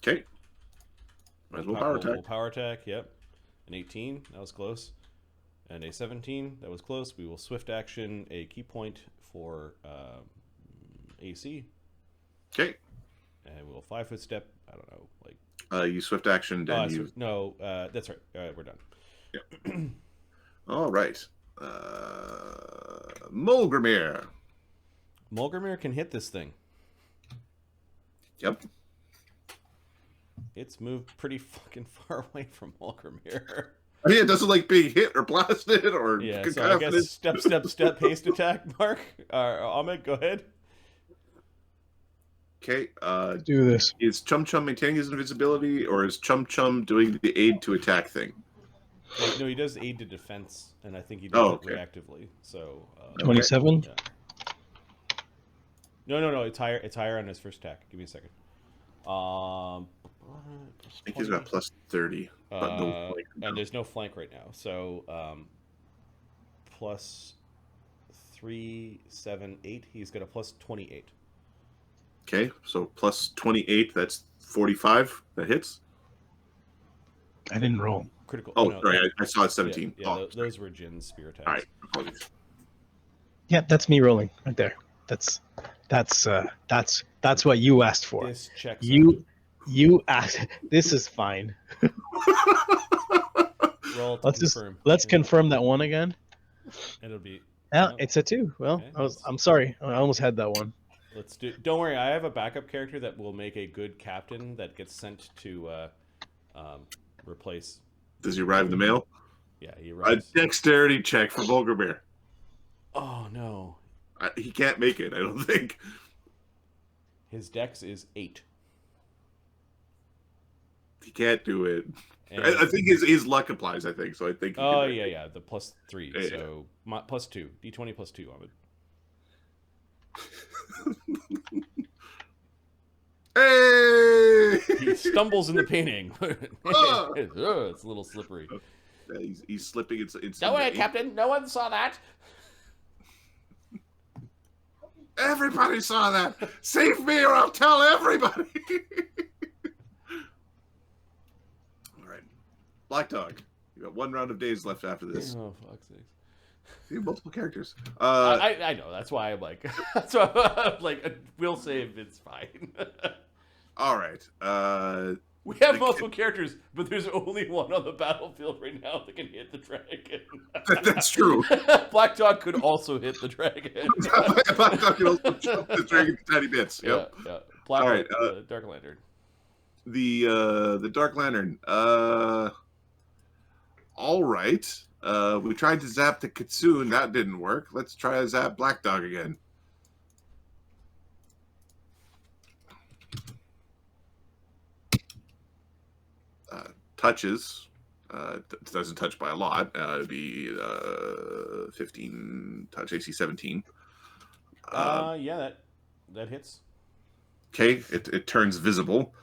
Okay. Might as well power attack. We'll power attack, yep. An 18, that was close. And a 17, that was close. We will swift action a key point for AC. Okay. And we'll 5-foot step, I don't know, like... You swift action, and you... No, that's right. All right, we're done. Yep. All right. Mulgrimir. Mulgrimir can hit this thing. Yep. It's moved pretty fucking far away from Mulgrimir. I mean, it doesn't like being hit or blasted or... Yeah, so I guess step, haste attack, Mark. Ahmed, go ahead. Okay. Do this. Is Chum Chum maintaining his invisibility, or is Chum Chum doing the aid to attack thing? No, he does aid to defense, and I think he does it reactively. So 27. Yeah. No. It's higher. It's higher on his first attack. Give me a second. I think he's got plus 30. But no flank and there's no flank right now. So plus 3, 7, 8. He's got a plus 28. Okay, so plus 28. That's 45. That hits. I didn't roll. Critical. Oh, no, sorry, I saw 17. Yeah, Oh, those were Jin's spear attacks. all right. Apologies. Yeah, that's me rolling right there. That's what you asked for. This checks You asked. This is fine. out. Roll to confirm. Let's confirm that one again. It'll be. Yeah, no. it's a 2. Well, Okay, I'm sorry. I almost had that one. Let's do. Don't worry, I have a backup character that will make a good captain that gets sent to replace. Does he arrive in the mail? Yeah, he A arrives. dexterity check for Volgerbear. Oh no, He can't make it, I don't think. his dex is 8. He can't do it. And, I think his luck applies, I think. So I think. oh yeah, the plus 3. Yeah. So plus 2, d20 plus 2 on it. Hey! He stumbles in the painting. Ah! It's a little slippery. Yeah, he's slipping. It's Don't worry, Captain. No one saw that. Everybody saw that. Save me, or I'll tell everybody. All right, Black Dog. You got 1 round of days left after this. Oh fuck's sakes. You have multiple characters. I know. That's why I'm like. That's why I'm like. We'll save. It's fine. All right. We have multiple characters, but there's only one on the battlefield right now that can hit the dragon. That's true. Black Dog could also hit the dragon. Black Dog can also jump the dragon to tiny bits. Yep. Yeah. Black All right, Dark Lantern. The Dark Lantern. All right. We tried to zap the Kitsune. That didn't work. Let's try to zap Black Dog again. Touches. Doesn't touch by a lot. It'd be 15 touch, AC 17. Yeah, that hits. Okay, it turns visible.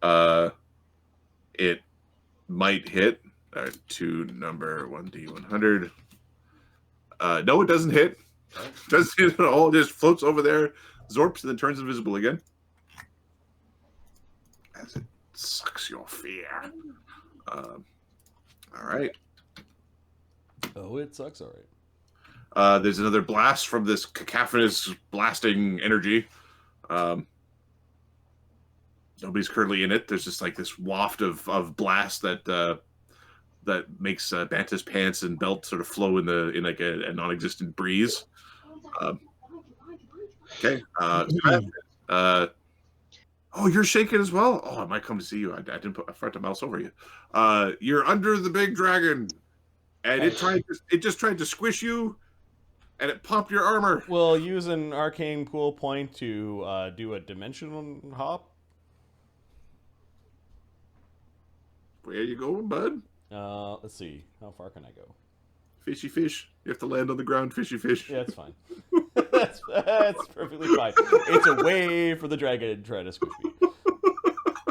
It might hit to number 1d100. No, it doesn't hit. Doesn't hit at all. It just floats over there, zorps, and then turns invisible again. As it sucks your fear. All right. Oh, it sucks. All right. There's another blast from this cacophonous blasting energy. Nobody's currently in it. There's just like this waft of blast that makes Banta's pants and belt sort of flow in like a non-existent breeze. Okay. Oh, you're shaking as well. Oh, I might come to see you. I forgot to mouse over you. You're under the big dragon, and it just tried to squish you, and it popped your armor. We'll use an arcane pool point to do a dimensional hop. Where you going, bud? Let's see. How far can I go? Fishy fish. You have to land on the ground. Fishy fish. Yeah, that's fine. that's perfectly fine. It's away from the dragon trying to squish me.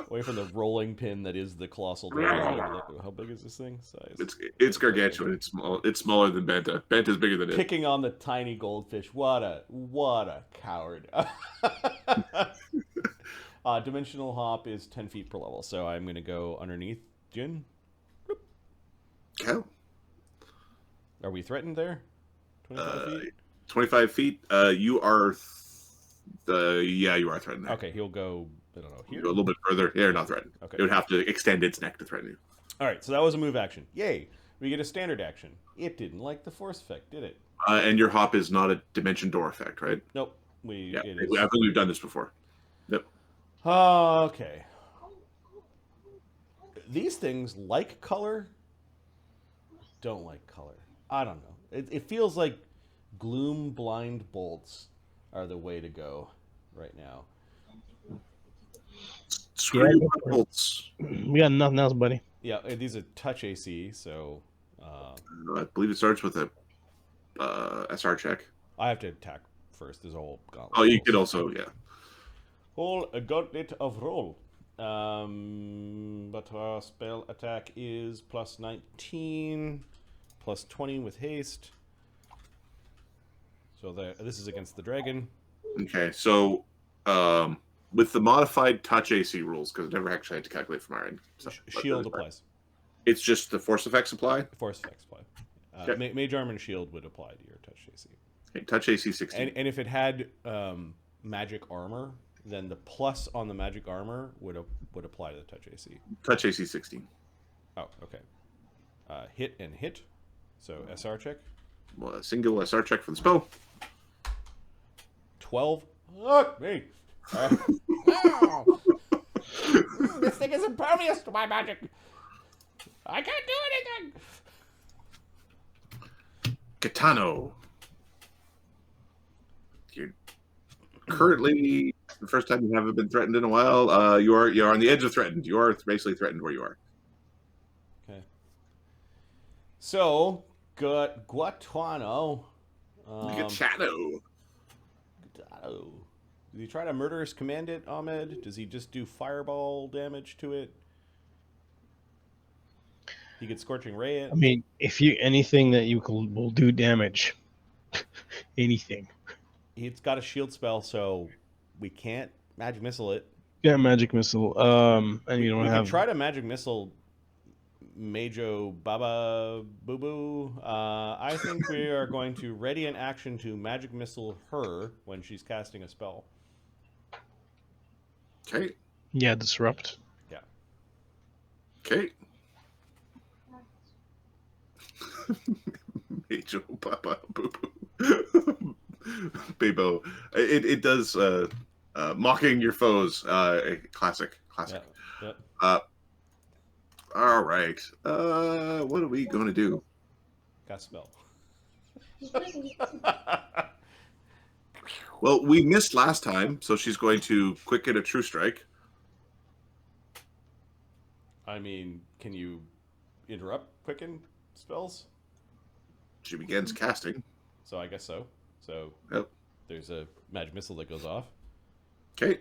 Away from the rolling pin that is the colossal dragon. How big is this thing? Size? It's gargantuan. It's small. It's smaller than Banta. Banta's bigger than it. Picking on the tiny goldfish. What a coward. Dimensional hop is 10 feet per level, so I'm going to go underneath Jin. Cow. Are we threatened there? 25 feet? 25 feet. You are. Yeah, you are threatened. There. Okay, he'll go. I don't know. You Here. go a little bit further. Yeah, you're not threatened. Okay. It would have to extend its neck to threaten you. All right, so that was a move action. Yay! We get a standard action. It didn't like the force effect, did it? And your hop is not a dimension door effect, right? Nope. Yeah, It I is. think we've done this before. Yep. Okay. These things like color, don't like color. I don't know. It feels like gloom blind bolts are the way to go right now. Screw you, bolts. We got nothing else, buddy. Yeah, these are touch AC, so I believe it starts with a SR check. I have to attack first. There's a whole gauntlet. Oh, you could also, yeah. Whole gauntlet of roll. But our spell attack is plus 19, plus 20 with haste. So this is against the dragon. Okay, so with the modified touch AC rules, because I never actually had to calculate from our end. So, Shield applies. It's just the force effects apply? Force effects apply. Okay. Mage armor and shield would apply to your touch AC. Okay, touch AC 16. And if it had magic armor, then the plus on the magic armor would apply to the touch AC. Touch AC 16. Oh, okay. Hit and hit. So SR check. Well, a single SR check for the spell. 12. Look me. Wow. This thing is impervious to my magic. I can't do anything. Gitano. You're currently the first time you haven't been threatened in a while. You're on the edge of threatened. You are basically threatened where you are. Okay. So, Guatuano. Gitano. Does he try to murder his commandant, Ahmed? Does he just do fireball damage to it? He could scorching ray it. I mean, if you anything that you will do damage, anything. He's got a shield spell, so we can't magic missile it. Yeah, magic missile. And you don't We have. could try to magic missile Majo Baba Boo Boo. I think we are going to ready an action to magic missile her when she's casting a spell. Okay. Yeah, disrupt. Yeah. Okay. Major Papa Boo Boo. Bebo. It does mocking your foes. Classic. Yeah. All right. What are we going to do? Cast spell. Well, we missed last time, so she's going to quicken a true strike. I mean, can you interrupt quicken spells? She begins casting. So I guess so. So Yep. there's a magic missile that goes off. Okay.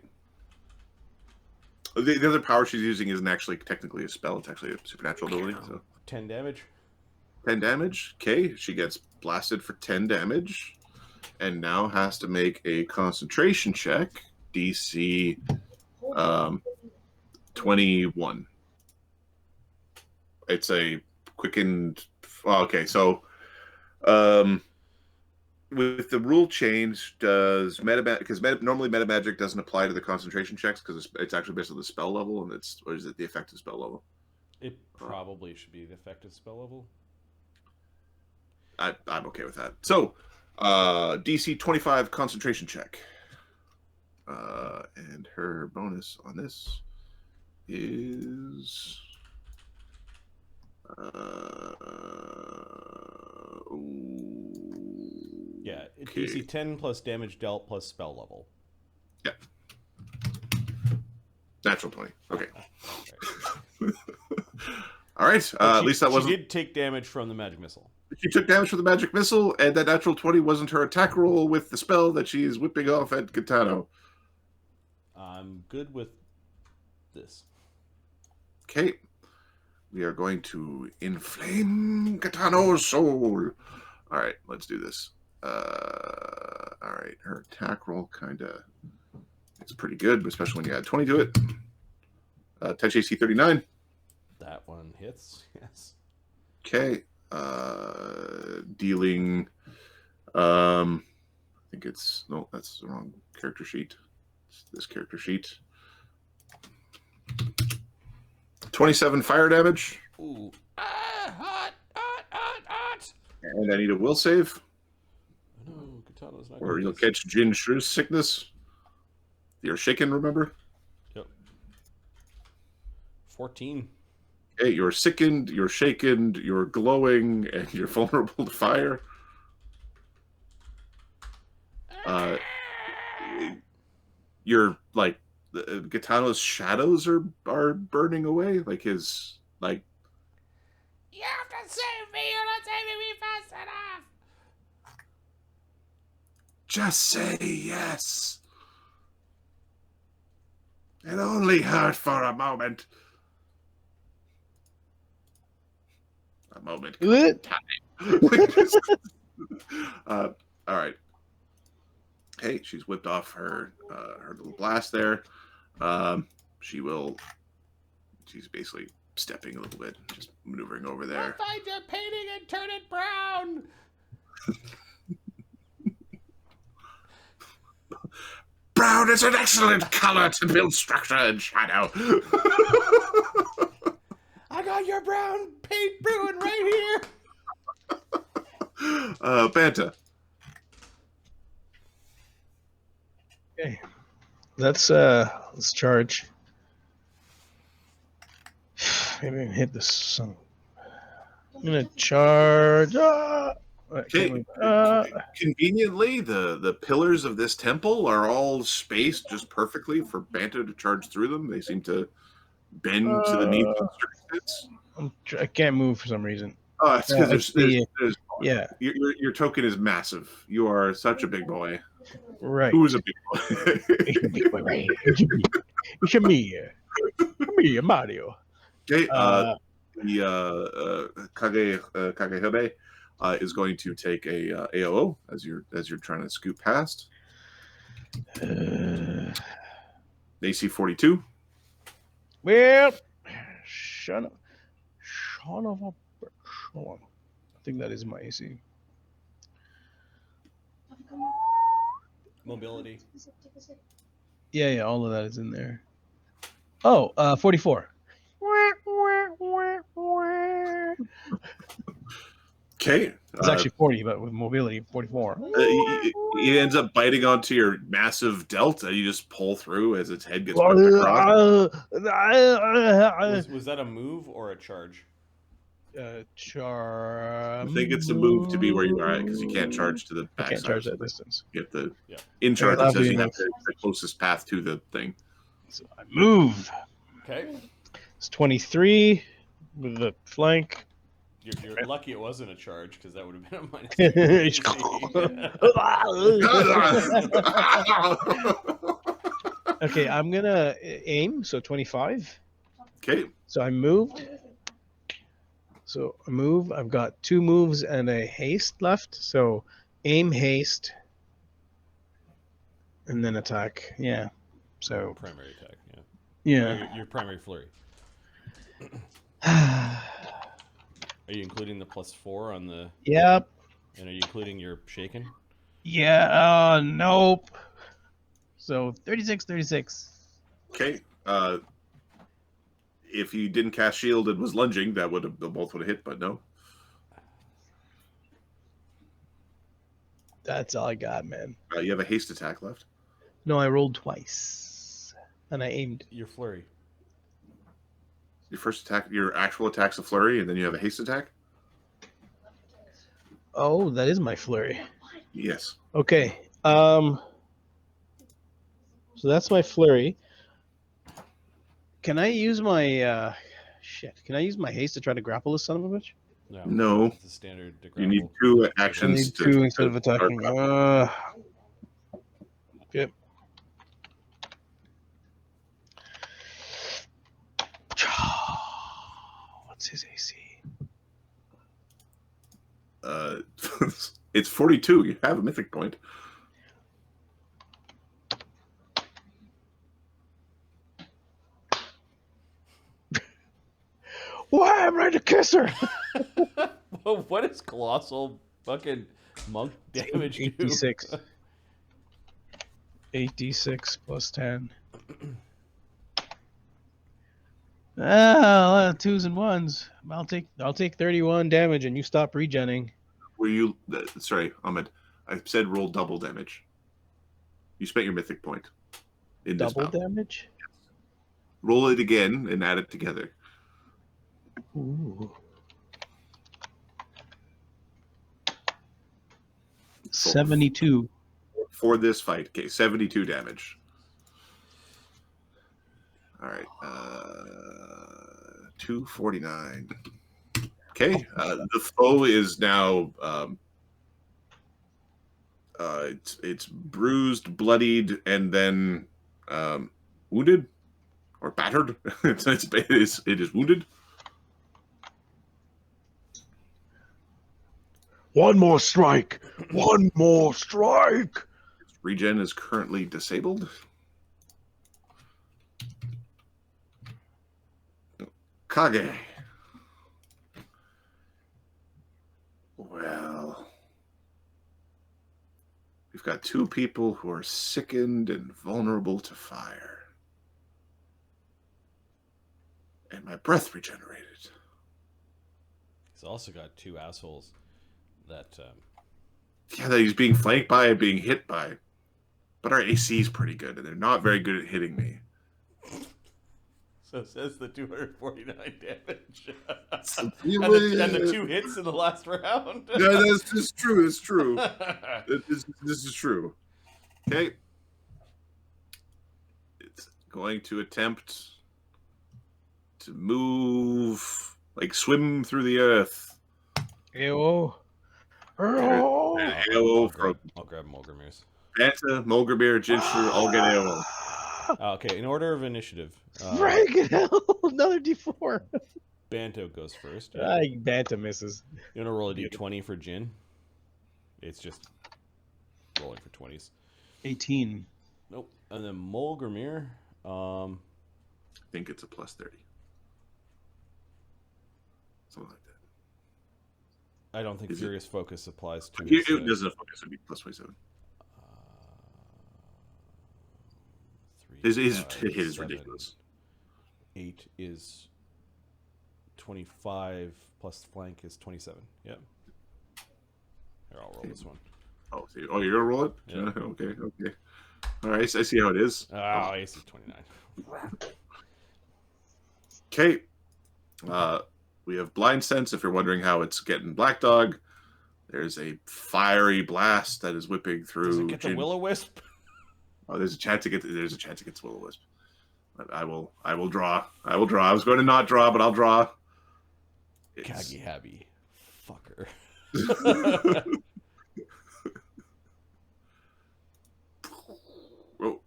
The other power she's using isn't actually technically a spell. It's actually a supernatural ability. So 10 damage. 10 damage. Okay. She gets blasted for 10 damage. And now has to make a concentration check. DC 21. It's a quickened... Okay, so... with the rule change, does because normally meta magic doesn't apply to the concentration checks because it's actually based on the spell level, and or is it the effective spell level? It probably should be the effective spell level. I'm okay with that. So, DC 25 concentration check, and her bonus on this is Yeah, okay. DC 10 plus damage dealt plus spell level. Yeah. Natural 20. Okay. All right. At least that wasn't... She did take damage from the magic missile. She took damage from the magic missile, and that natural 20 wasn't her attack roll with the spell that she's whipping off at Gitano. I'm good with this. Okay. We are going to inflame Gitano's soul. All right, let's do this. All right, her attack roll kind of... It's pretty good, especially when you add 20 to it. Touch AC 39. That one hits, yes. Okay. Dealing... I think it's... No, that's the wrong character sheet. It's this character sheet. 27 fire damage. Ooh. Hot. And I need a will save. No, Katana's not Or good you'll at this. catch Jin Shrew's sickness. You're shaken, remember? Yep. 14. Okay, you're sickened, you're shaken, you're glowing, and you're vulnerable to fire. You're like Gitano's shadows are burning away, like his like. You have to save me. You're not saving me fast enough. Just say yes. It only hurt for a moment. A moment. What? All right. Okay, she's whipped off her her little blast there. She's basically stepping a little bit, just maneuvering over there. I'll find your painting and turn it brown. Brown is an excellent color to build structure and shadow. I got your brown paint brewing right here. Banta. Okay. Let's charge. Maybe I can hit this son. I'm gonna charge. Okay. Conveniently, the pillars of this temple are all spaced just perfectly for Banta to charge through them. They seem to bend to the needs of circumstance. I can't move for some reason. Oh, it's because there's Yeah. Your token is massive. You are such a big boy. Right. Who's a big boy? It's a big boy, right? It's me, Mario. Okay. The Kagehebe is going to take a AOO as you're trying to scoot past. AC 42. Well, son of a bitch. Hold on. I think that is my AC. Mobility. Yeah, all of that is in there. Oh, 44. Okay. It's actually 40, but with mobility, 44. It ends up biting onto your massive delt, and you just pull through as its head gets whipped across. Was that a move or a charge? Charm. I think it's a move to be where you are because you can't charge to the I back can't side. charge that distance. You have to Yeah. in charge. Yeah, It says you that'll have be the closest path to the thing. So I move. Okay. It's 23 with the flank. You're lucky it wasn't a charge because that would have been a minus. Okay, I'm gonna aim. So 25. Okay. So I moved. So I move. I've got 2 moves and a haste left. So aim, haste, and then attack. Yeah. So Primary attack. Yeah. yeah. Your primary flurry. Are you including the +4 on the? Yep. And are you including your shaken? Yeah. Nope. So 36. Okay. If you didn't cast shield and was lunging, that would have both would have hit, but no. That's all I got, man. You have a haste attack left. No, I rolled twice, and I aimed. Your flurry. Your first attack, your actual attack's a flurry, and then you have a haste attack. Oh, that is my flurry. Yes. Okay. So that's my flurry. Can I use my Can I use my haste to try to grapple this son of a bitch? No. It's a standard. You need 2 actions. I need 2 instead of attacking. Okay. What's his AC? It's 42. You have a mythic point. Why am I ready to kiss her? Well, what is colossal fucking monk damage do? 8d6. 8d6 plus 10. Ah, 2s and 1s. I'll take 31 damage, and you stop regenning. Were you? Sorry, Ahmed. I said roll double damage. You spent your mythic point. In this Double battle. damage? Roll it again and add it together. Ooh. 72. For this fight. Okay, 72 damage. All right. 249. Okay. The foe is now it's bruised, bloodied, and then wounded or battered. It is wounded. One more strike. One more strike. It's regen is currently disabled. Kage. Well, we've got two people who are sickened and vulnerable to fire. And my breath regenerated. He's also got two assholes that. Yeah, that he's being flanked by and being hit by. But our AC is pretty good, and they're not very good at hitting me. So says the 249 damage. So, and the 2 hits in the last round. Yeah, this is true. It's true. This is true. Okay. It's going to attempt to move, like swim through the earth. Ew. AO from I'll grab Mulgrim's. Banta, Mulgrimir, Jinshru, all get AO. Okay, in order of initiative. Frank, another D4. Banto goes first. Banta misses. You want to roll a D20 for Jin? It's just rolling for 20s. 18. Nope. And then Mulgrimir. I think it's a plus 30. Something like that. I don't think Is Furious Focus applies to It doesn't focus, it would be plus 27. His hit is ridiculous. 8 is 25 plus flank is 27. Yep. Here, I'll roll this one. Oh, you're gonna roll it? Yeah. Okay. All right, I see how it is. Oh, AC 29. Okay. We have blind sense. If you're wondering how it's getting Black Dog, there's a fiery blast that is whipping through. Does it get the Will-O-Wisp? Oh, there's a chance to get. There's a chance it gets Will-O-Wisp. I will draw. I was going to not draw, but I'll draw. Kagi Happy. Fucker. Whoa.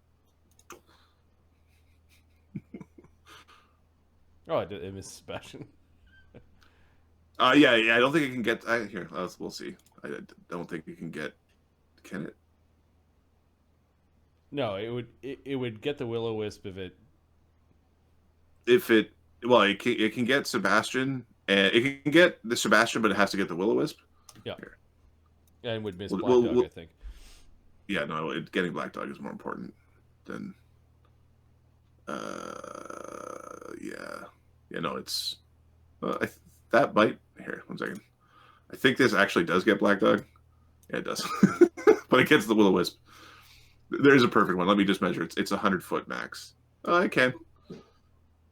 Oh, it missed Sebastian. Yeah. I don't think it can get. Here, we'll see. I don't think it can get. Can it? No, it would get the Will-O-Wisp it can get Sebastian, and it can get the Sebastian, but it has to get the Will-O-Wisp. Yeah. Here. And would miss Black Dog, I think. Yeah, no, getting Black Dog is more important than. No, it's. That might. Here, 1 second. I think this actually does get Black Dog. Yeah, it does. But it gets the Will-O-Wisp. There's a perfect one. Let me just measure. It's 100-foot max. I can.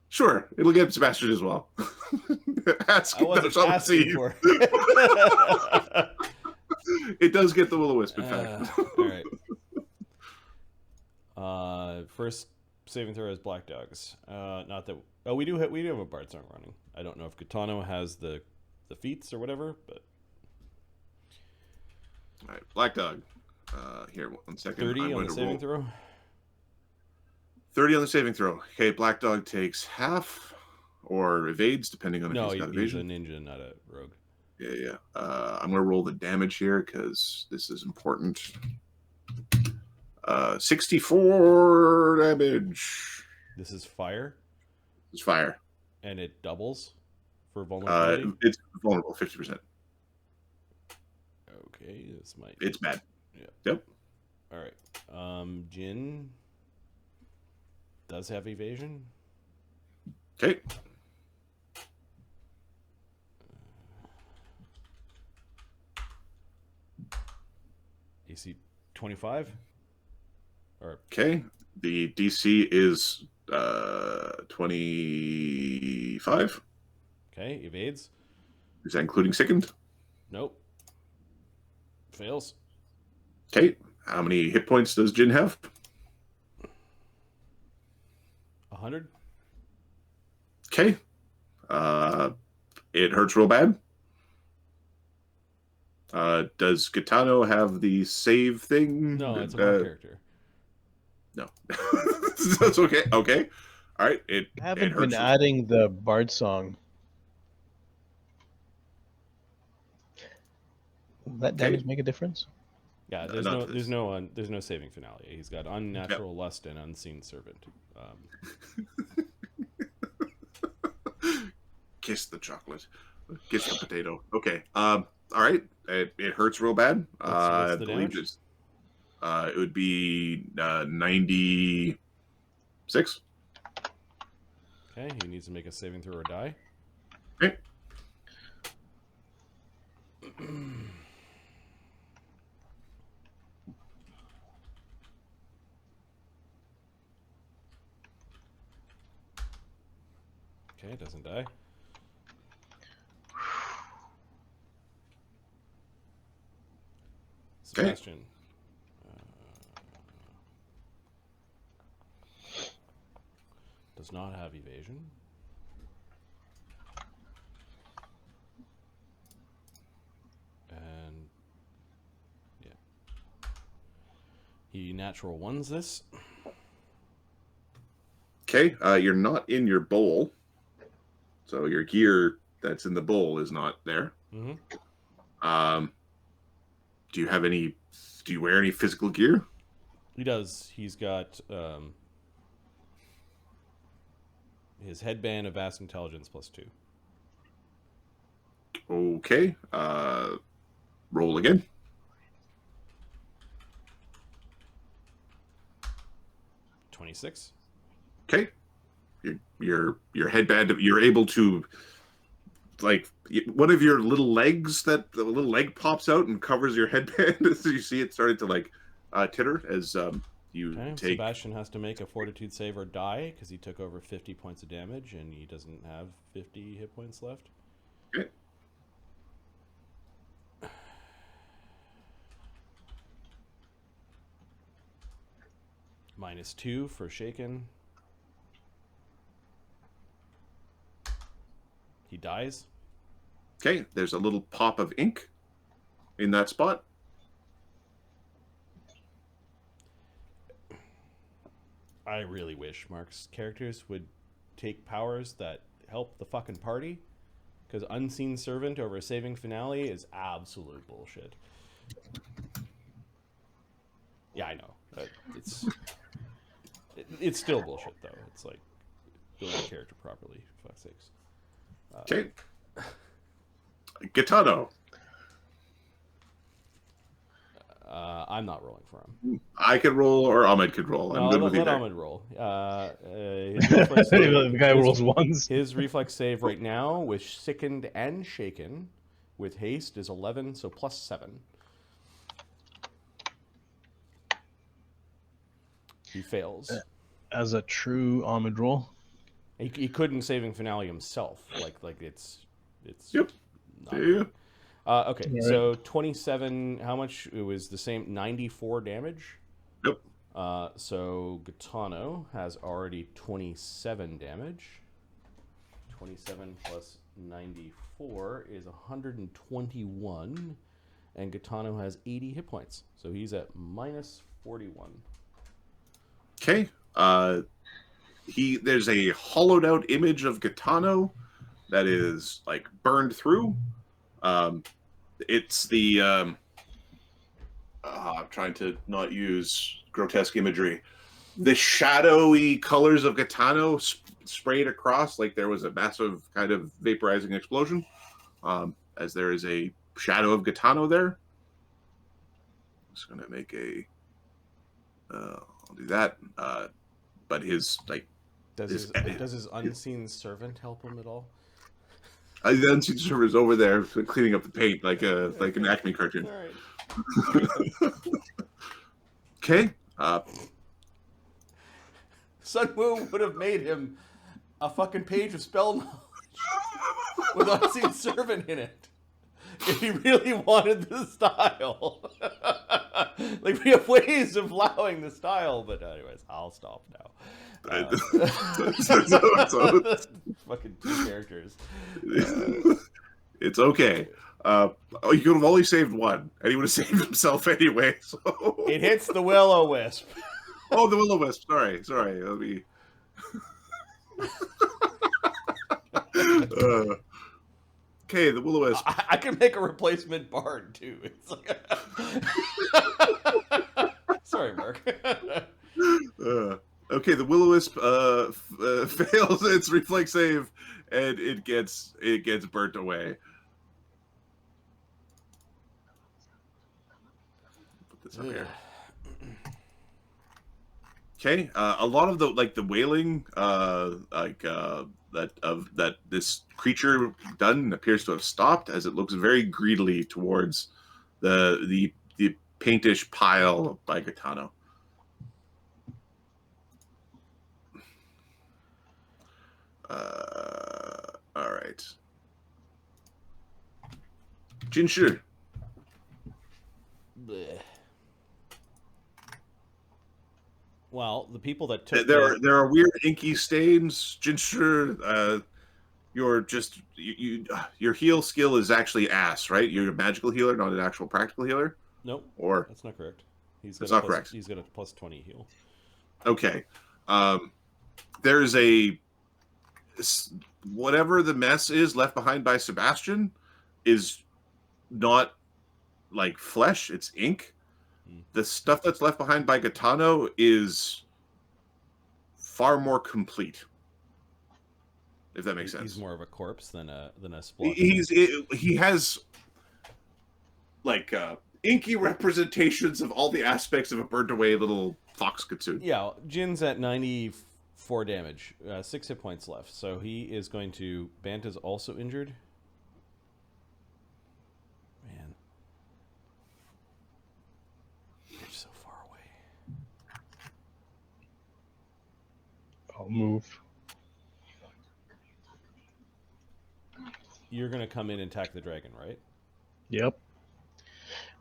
Sure, it'll get Sebastian as well. That's I wasn't all I'm asking seeing. for. It does get the Will-O-Wisp, in fact. All right. First saving throw is Black Dogs. Not that. Oh, we do have a Bard song running. I don't know if Katano has the feats or whatever, but. All right, Black Dog. Here, 1 second. 30 on the saving throw. 30 on the saving throw. Okay, Black Dog takes half or evades, depending on if he's got evasion. He's a ninja, not a rogue. Yeah. I'm going to roll the damage here because this is important. 64 damage. This is fire? It's fire. And it doubles for vulnerability? It's vulnerable, 50%. Okay, this might... It's bad. Yeah. Yep. All right. Jin does have evasion. Okay. AC 25. Okay. The DC is 25. Okay, evades. Is that including sickened? Nope. Fails. Okay. How many hit points does Jin have? 100. Okay. It hurts real bad. Does Gitano have the save thing? No, it's a character. No. That's okay. Okay. All right. I haven't been adding the Bard song. Will that damage make a difference? Yeah, not there's this. no saving finale. He's got unnatural lust and unseen servant. Kiss the chocolate. Kiss the potato. Okay. All right. It hurts real bad. What's I the believe damage? it would be 96. Okay, he needs to make a saving throw or die. Okay. Okay, doesn't die. Sebastian. Does not have evasion. And yeah. He natural ones this. Okay. You're not in your bowl. So your gear that's in the bowl is not there. Mm-hmm. Do you have any? Do you wear any physical gear? He does. He's got his headband of vast intelligence +2. Okay. Roll again. $26. Okay. Your headband. You're able to, like, one of your little legs, that the little leg pops out and covers your headband. So you see it starting to like titter as you Okay. take. Sebastian has to make a fortitude save or die because he took over 50 points of damage and he doesn't have 50 hit points left. Okay. -2 for shaken. He dies. Okay. There's a little pop of ink in that spot. I really wish Mark's characters would take powers that help the fucking party, because unseen servant over a saving finale is absolute bullshit. Yeah, I know. But it's still bullshit though. It's like build a character properly, for fuck's sakes. Okay. Gitano. I'm not rolling for him. I could roll, or Ahmed could roll. I'm No, good with let either. Ahmed roll. His reflex The guy his- rolls ones. His reflex save right now with sickened and shaken with haste is 11, so +7. He fails. As a true Ahmed roll. He couldn't saving finale himself. Like it's Yep. not Yeah. okay, All right. so 27. How much? It was the same 94 damage. Yep. So Gitano has already 27 damage. 27 plus 94 is 121, and Gitano has 80 hit points, so he's at -41. Okay. There's a hollowed out image of Gitano that is like burned through. It's the I'm trying to not use grotesque imagery. The shadowy colors of Gitano sprayed across like there was a massive kind of vaporizing explosion. As there is a shadow of Gitano there. Just gonna make a. I'll do that. But his like. Does his unseen servant help him at all? The unseen server is over there cleaning up the paint like an Acme cartoon. All right. Okay. Sun Wu would have made him a fucking page of spell knowledge with unseen servant in it if he really wanted the style. Like, we have ways of allowing the style, but anyways, I'll stop now. So- Fucking two characters. it's okay. You could have only saved one, and he would have saved himself anyway. So It hits the will-o-wisp. oh, the will-o-wisp. Sorry. Let me. Okay, the will-o-wisp. I can make a replacement bard too. It's like sorry, Mark. Okay, the will-o-wisp fails its reflex save, and it gets burnt away. Put this up here. Okay, a lot of the wailing, that this creature done appears to have stopped as it looks very greedily towards the paintish pile by Gaetano. All right, Jinshi. Bleh. Well, the people that took There are weird inky stains, Jinshi. Your heal skill is actually ass, right? You're a magical healer, not an actual practical healer. Nope, Or that's not correct. That's not correct. He's got a plus 20 heal. Okay, there is whatever the mess is left behind by Sebastian is not like flesh; it's ink. The stuff that's left behind by Gaetano is far more complete. If that makes sense. He's more of a corpse than a splotch. He has like inky representations of all the aspects of a burnt away little fox kitsune. Yeah, Jin's at 94 damage, 6 hit points left. So he is going to. Banta's also injured. Man, you're so far away. I'll move. You're gonna come in and attack the dragon, right? Yep.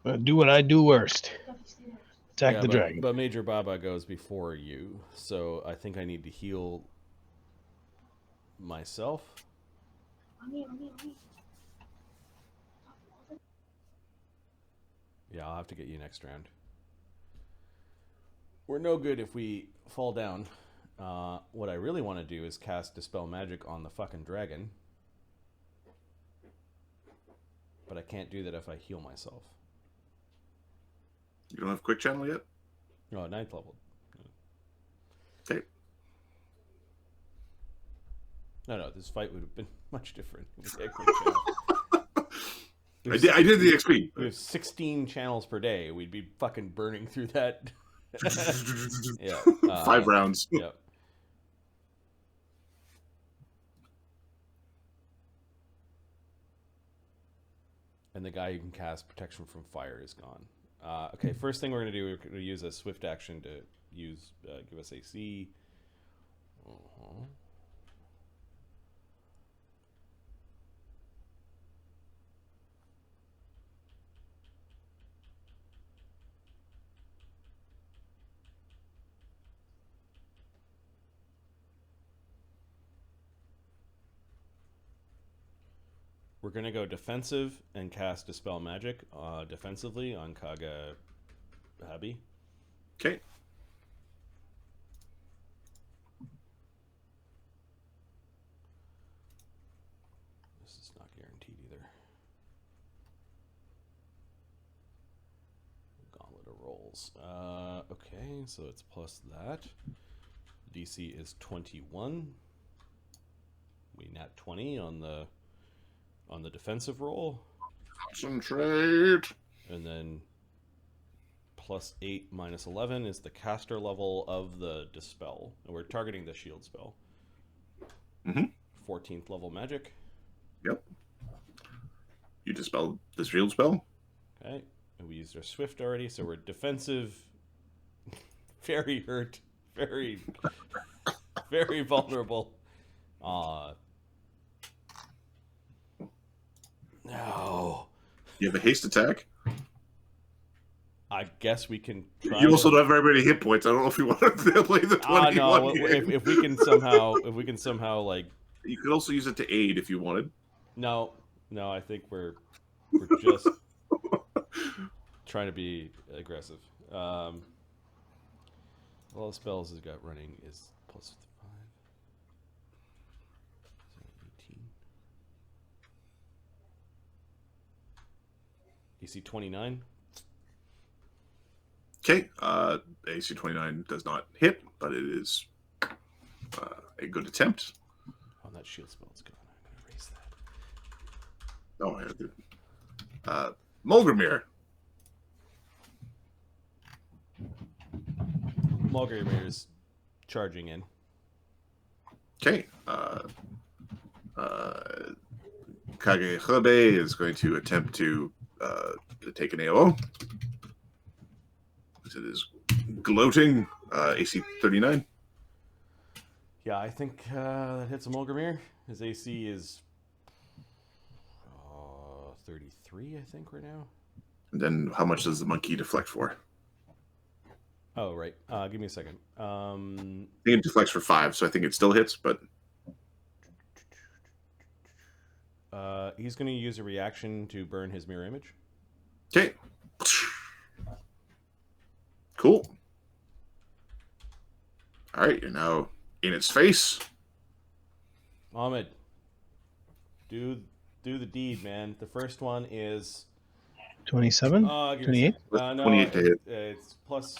I'm gonna do what I do worst. Attack the dragon. But Major Baba goes before you, so I think I need to heal myself. Yeah, I'll have to get you next round. We're no good if we fall down. What I really want to do is cast Dispel Magic on the fucking dragon. But I can't do that if I heal myself. You don't have quick channel yet? No, 9th level. Okay. No, this fight would have been much different. If we had quick channel. I did the XP. We have 16 channels per day. We'd be fucking burning through that. Yeah. 5 rounds. Yeah. And the guy who can cast Protection from Fire is gone. Okay, first thing we're going to do, we're going to use a swift action to give us AC. We're going to go defensive and cast Dispel Magic defensively on Kaga Habi. Okay. This is not guaranteed either. Gauntlet of rolls. Okay, so it's plus that. DC is 21. We nat 20 on the defensive roll. Concentrate. And then plus 8 minus 11 is the caster level of the dispel. And we're targeting the shield spell. 14th level magic. Yep. You dispelled the shield spell. Okay. And we used our swift already, so we're defensive. Very hurt. Very, very vulnerable. No. You have a haste attack. I guess we can try. You also don't have very many hit points. I don't know if you want to play the 21 no, game. if we can somehow like. You could also use it to aid if you wanted. No, I think we're just trying to be aggressive. All the spells has got running is plus 5. So 18. AC 29. Okay, AC 29 does not hit, but it is a good attempt. Oh, that shield spell's gone. I'm going to erase that. Oh, yeah. Mulgrimir. Mulgrimir's charging in. Okay. Kage Hebe is going to attempt to take an AO. It is gloating. AC 39. Yeah, I think that hits a Mulgrimir. His AC is 33, I think, right now. And then how much does the monkey deflect for? Oh, right. Give me a second. I think it deflects for 5, so I think it still hits, but... He's going to use a reaction to burn his mirror image. Okay. Cool. All right, you're now in its face. Ahmed, do the deed, man. The first one is 27? 28? 28 to hit. It's plus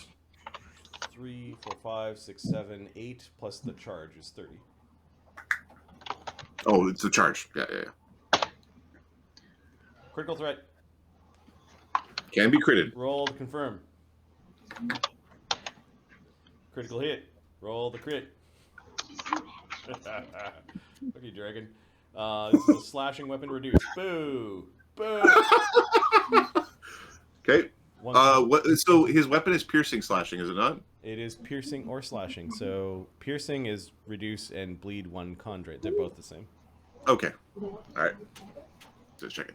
3, 4, 5, 6, 7, 8, plus the charge is 30. Oh, it's the charge. Yeah. Critical threat. Can be critted. Roll to confirm. Critical hit. Roll the crit. Okay, dragon. This is a slashing weapon reduced. Boo! Boo! Okay. So his weapon is piercing slashing, is it not? It is piercing or slashing. So piercing is reduce and bleed 1 con. They're both the same. Okay. All right. Just checking.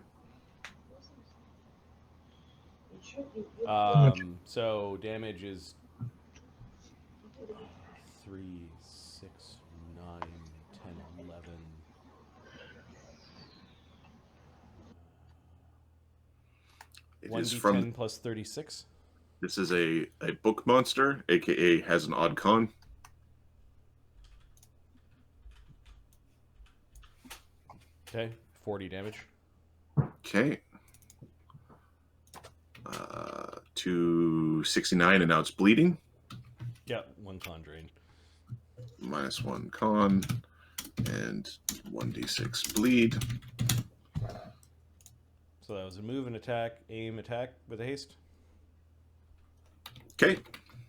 So damage is 3, 6, 9, 10, 11. It 1d10 is from. plus 36. This is a book monster, aka has an odd con. Okay, 40 damage. Okay. 269, and now it's bleeding. Yeah, 1 con drain. Minus 1 con, and 1d6 bleed. So that was a move and attack, aim, attack with a haste. Okay.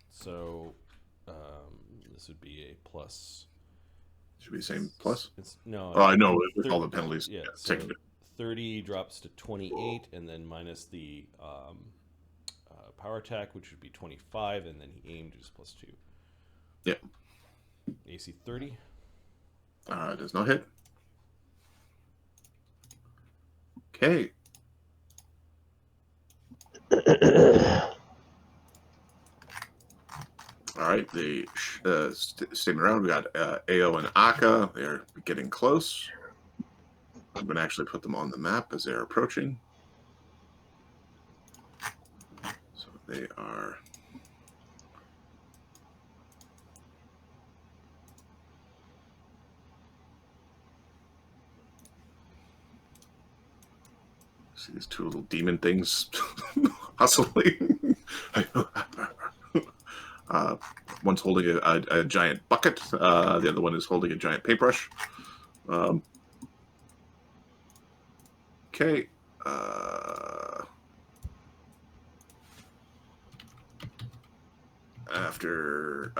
So this would be a plus. Should be the same plus? No. Oh, I know, with all the penalties. Yeah, Yeah, so taking it. 30 drops to 28, and then minus the power attack, which would be 25, and then he aimed is plus 2. Yeah. AC 30. Does not hit. Okay. All right, the same around. We got Ao and Aka. They're getting close. I'm going to actually put them on the map as they're approaching. So they are. See these two little demon things hustling. One's holding a giant bucket. The other one is holding a giant paintbrush. Okay. After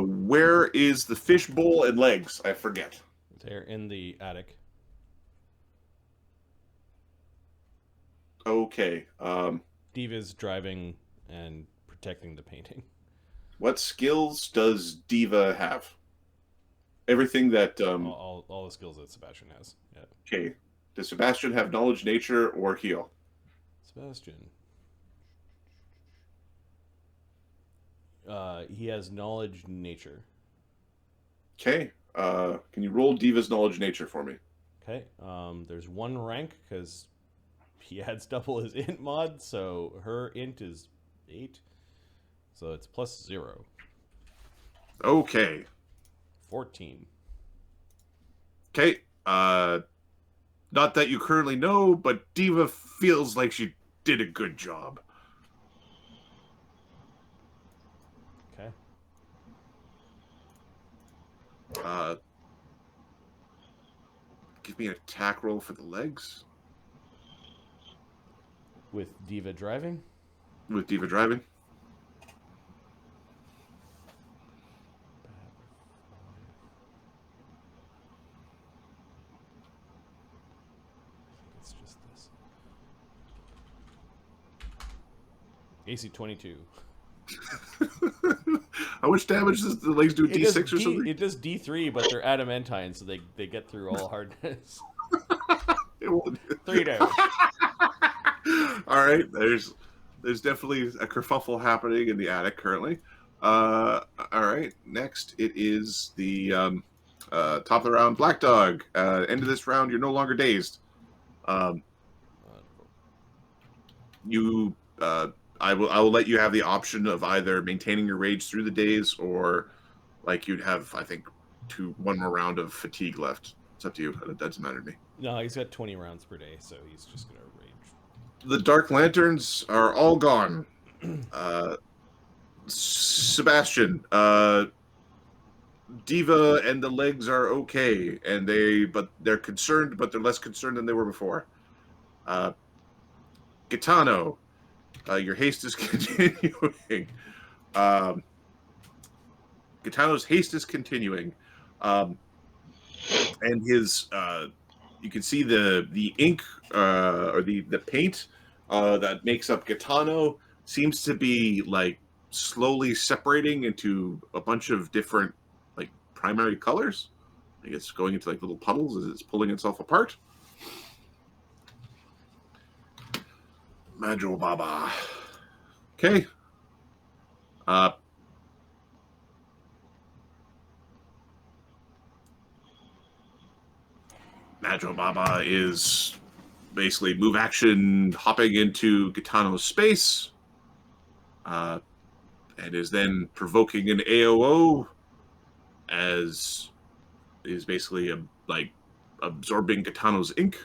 where is the fish bowl and legs? I forget. They're in the attic. Okay. Diva's driving and protecting the painting. What skills does Diva have? Everything that. All the skills that Sebastian has. Yeah. Okay. Does Sebastian have knowledge, nature, or heal? Sebastian. He has knowledge, nature. Okay. Can you roll Diva's knowledge, nature for me? Okay. There's 1 rank because he adds double his int mod, so her int is 8. So it's plus 0. Okay. 14. Okay. Not that you currently know, but Diva feels like she did a good job. Okay. Give me an attack roll for the legs With Diva driving. with Diva driving. It's just this. AC 22. How much damage does the legs do? It does D6 or something? It does D3, but they're adamantine, so they get through all hardness. It won't. 3 damage. All right, there's definitely a kerfuffle happening in the attic currently. All right, next it is the top of the round, Black Dog. End of this round, you're no longer dazed. You, I will let you have the option of either maintaining your rage through the days, or like you'd have, I think, one more round of fatigue left. It's up to you. That doesn't matter to me. No, he's got 20 rounds per day, so he's just gonna rage. The Dark Lanterns are all gone. Sebastian, Diva and the legs are okay, and they're concerned, but they're less concerned than they were before. Gitano, your haste is continuing. Gitano's haste is continuing, and his you can see the ink or the paint that makes up Gitano seems to be like slowly separating into a bunch of different like primary colors. I guess going into like little puddles as it's pulling itself apart. Major Baba. Okay. Major Baba is basically move action hopping into Gitano's space, and is then provoking an AOO, as is basically like absorbing Gitano's ink.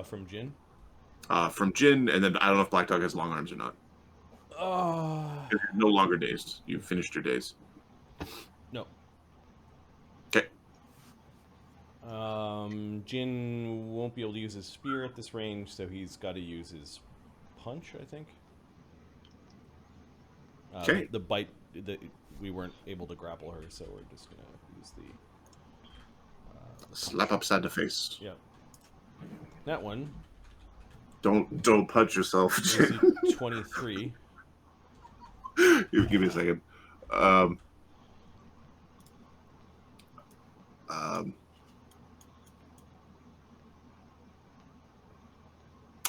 From Jin? From Jin, and then I don't know if Black Dog has long arms or not. You're no longer dazed. You've finished your days. No. Okay. Jin won't be able to use his spear at this range, so he's got to use his punch, I think. Okay. The bite, we weren't able to grapple her, so we're just going to use the... Slap upside the face. Yeah. That one. Don't punch yourself. AC 23. Give me a second.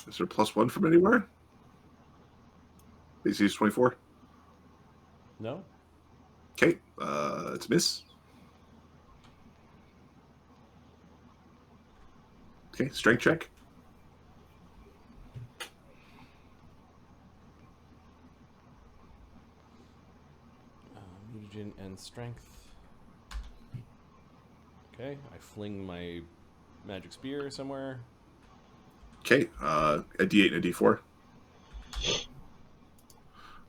Is there +1 from anywhere? AC is 24. No? Okay, it's a miss. Okay, strength check. Mutagen and strength. Okay, I fling my magic spear somewhere. Okay, a D8 and a D4.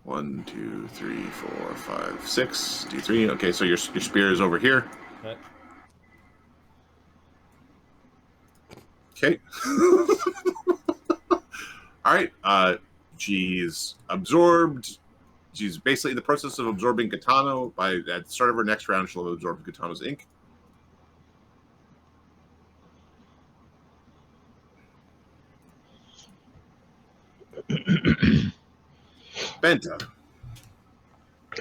1, 2, 3, 4, 5, 6. D3. Okay, so your spear is over here. Okay. Okay. All right. She's absorbed. She's basically in the process of absorbing Gitano. At the start of her next round, she'll have absorbed Gitano's ink. Banta.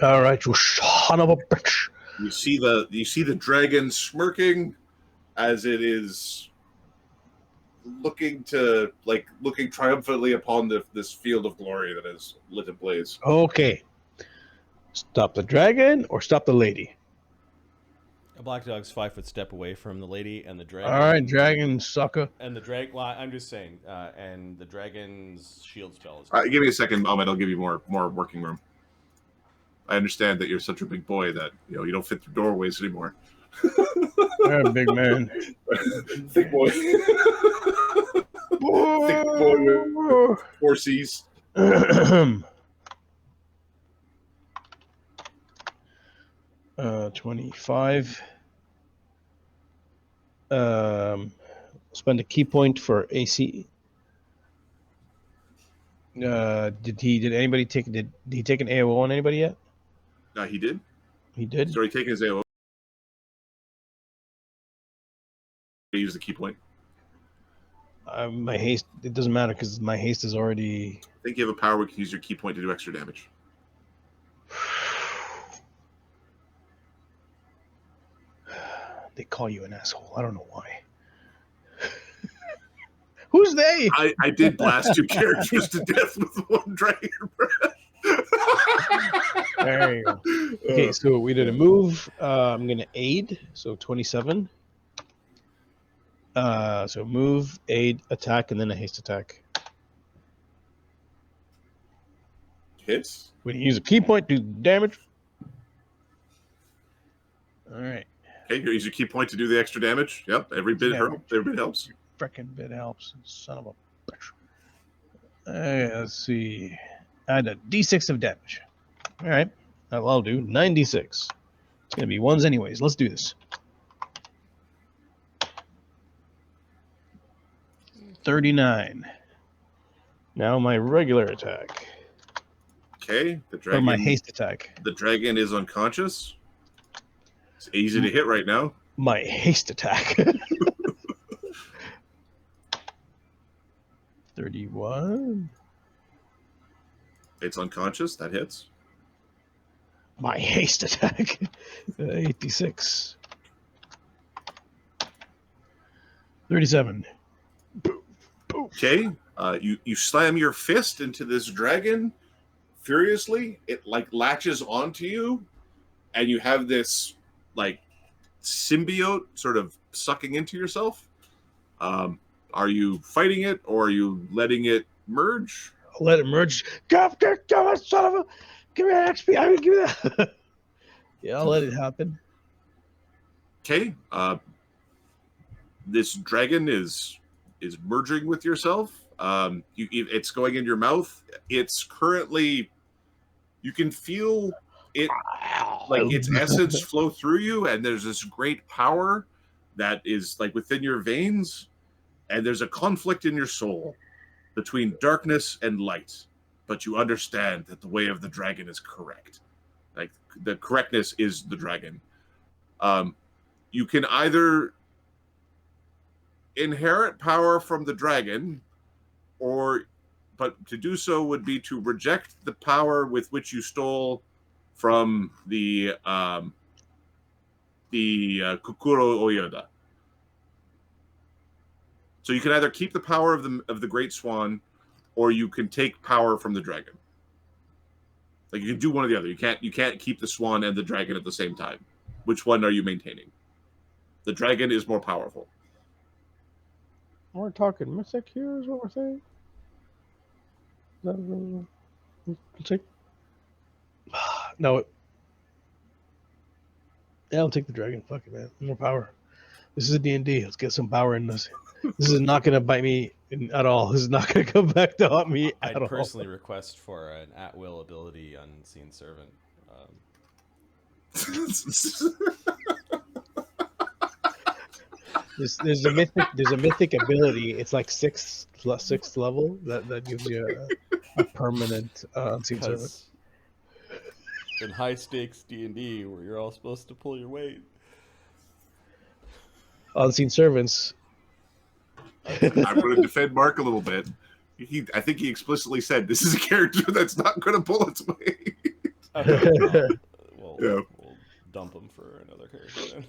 All right, you son of a bitch. You see the dragon smirking as it is looking triumphantly upon this field of glory that is lit ablaze. Okay. Stop the dragon or stop the lady? A black dog's 5 foot step away from the lady and the dragon. All right, dragon sucker. And the drag. Well, I'm just saying. And the dragon's shield spell is. Give me a second, Ahmed. I'll give you more working room. I understand that you're such a big boy that you don't fit through doorways anymore. You're a big man. Big boy. Boy. thick boy with 4 C's. 25. Spend a key point for AC. Did anybody take? Did he take an AOO on anybody yet? He did. He did. He's already taken his AOO. He used the key point. My haste. It doesn't matter because my haste is already. I think you have a power where you can use your key point to do extra damage. They call you an asshole. I don't know why. Who's they? I did blast 2 characters to death with 1 dragon breath. There you go. Okay, so we did a move. I'm gonna aid. So 27. So move, aid, attack, and then a haste attack. Hits. When you use a key point, do damage. All right. Okay, you use your key point to do the extra damage. Yep, every bit helps. Every bit helps. Frickin' bit helps. Son of a bitch. Let's see. Add a d6 of damage. All right. I'll do 96. It's going to be ones anyways. Let's do this. 39. Now my regular attack. Okay, the Or dragon. my haste attack. The dragon is unconscious. It's easy to hit right now. My haste attack. 31. It's unconscious. That hits. My haste attack. 86. 37. Okay, you slam your fist into this dragon furiously. It like latches onto you, and you have this like symbiote sort of sucking into yourself. Are you fighting it or are you letting it merge? I'll let it merge. Come on, son of a! Give me that XP. I mean, give me that. Yeah, I'll let it happen. Okay, this dragon is merging with yourself. It's going in your mouth. It's currently, you can feel it, like its essence flow through you, and there's this great power that is like within your veins, and there's a conflict in your soul between darkness and light, but you understand that the way of the dragon is correct. Like the correctness is the dragon. You can either inherit power from the dragon, but to do so would be to reject the power with which you stole from the Kukuro Oyoda. So you can either keep the power of the Great Swan, or you can take power from the dragon. Like you can do one or the other. You can't keep the swan and the dragon at the same time. Which one are you maintaining? The dragon is more powerful. We're talking mystic here, is what we're saying. No. Yeah, I'll take the dragon. Fuck it, man. More power. This is a D&D. Let's get some power in this. This is not going to bite me at all. This is not going to come back to haunt me at all. I'd personally request for an at-will ability Unseen Servant. There's a mythic ability. It's like sixth level that gives you a permanent Unseen Servant. In high stakes D&D, where you're all supposed to pull your weight, Unseen Servants. I'm going to defend Mark a little bit. I think he explicitly said this is a character that's not going to pull its weight. Okay, we'll dump him for another character then.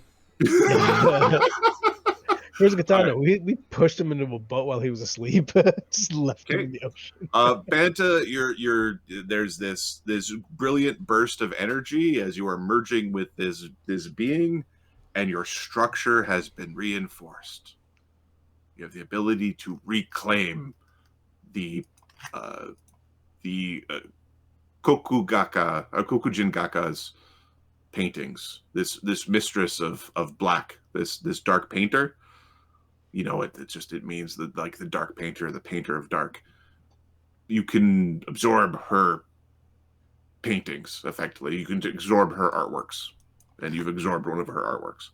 Here's Katana. We pushed him into a boat while he was asleep. Just left him in the ocean. Banta, there's this brilliant burst of energy as you are merging with this being, and your structure has been reinforced. You have the ability to reclaim the Kokujin Gaka's paintings. This mistress of black, this dark painter. you know, it means that, like, the dark painter, the painter of dark, you can absorb her paintings effectively. You can absorb her artworks, and you've absorbed one of her artworks.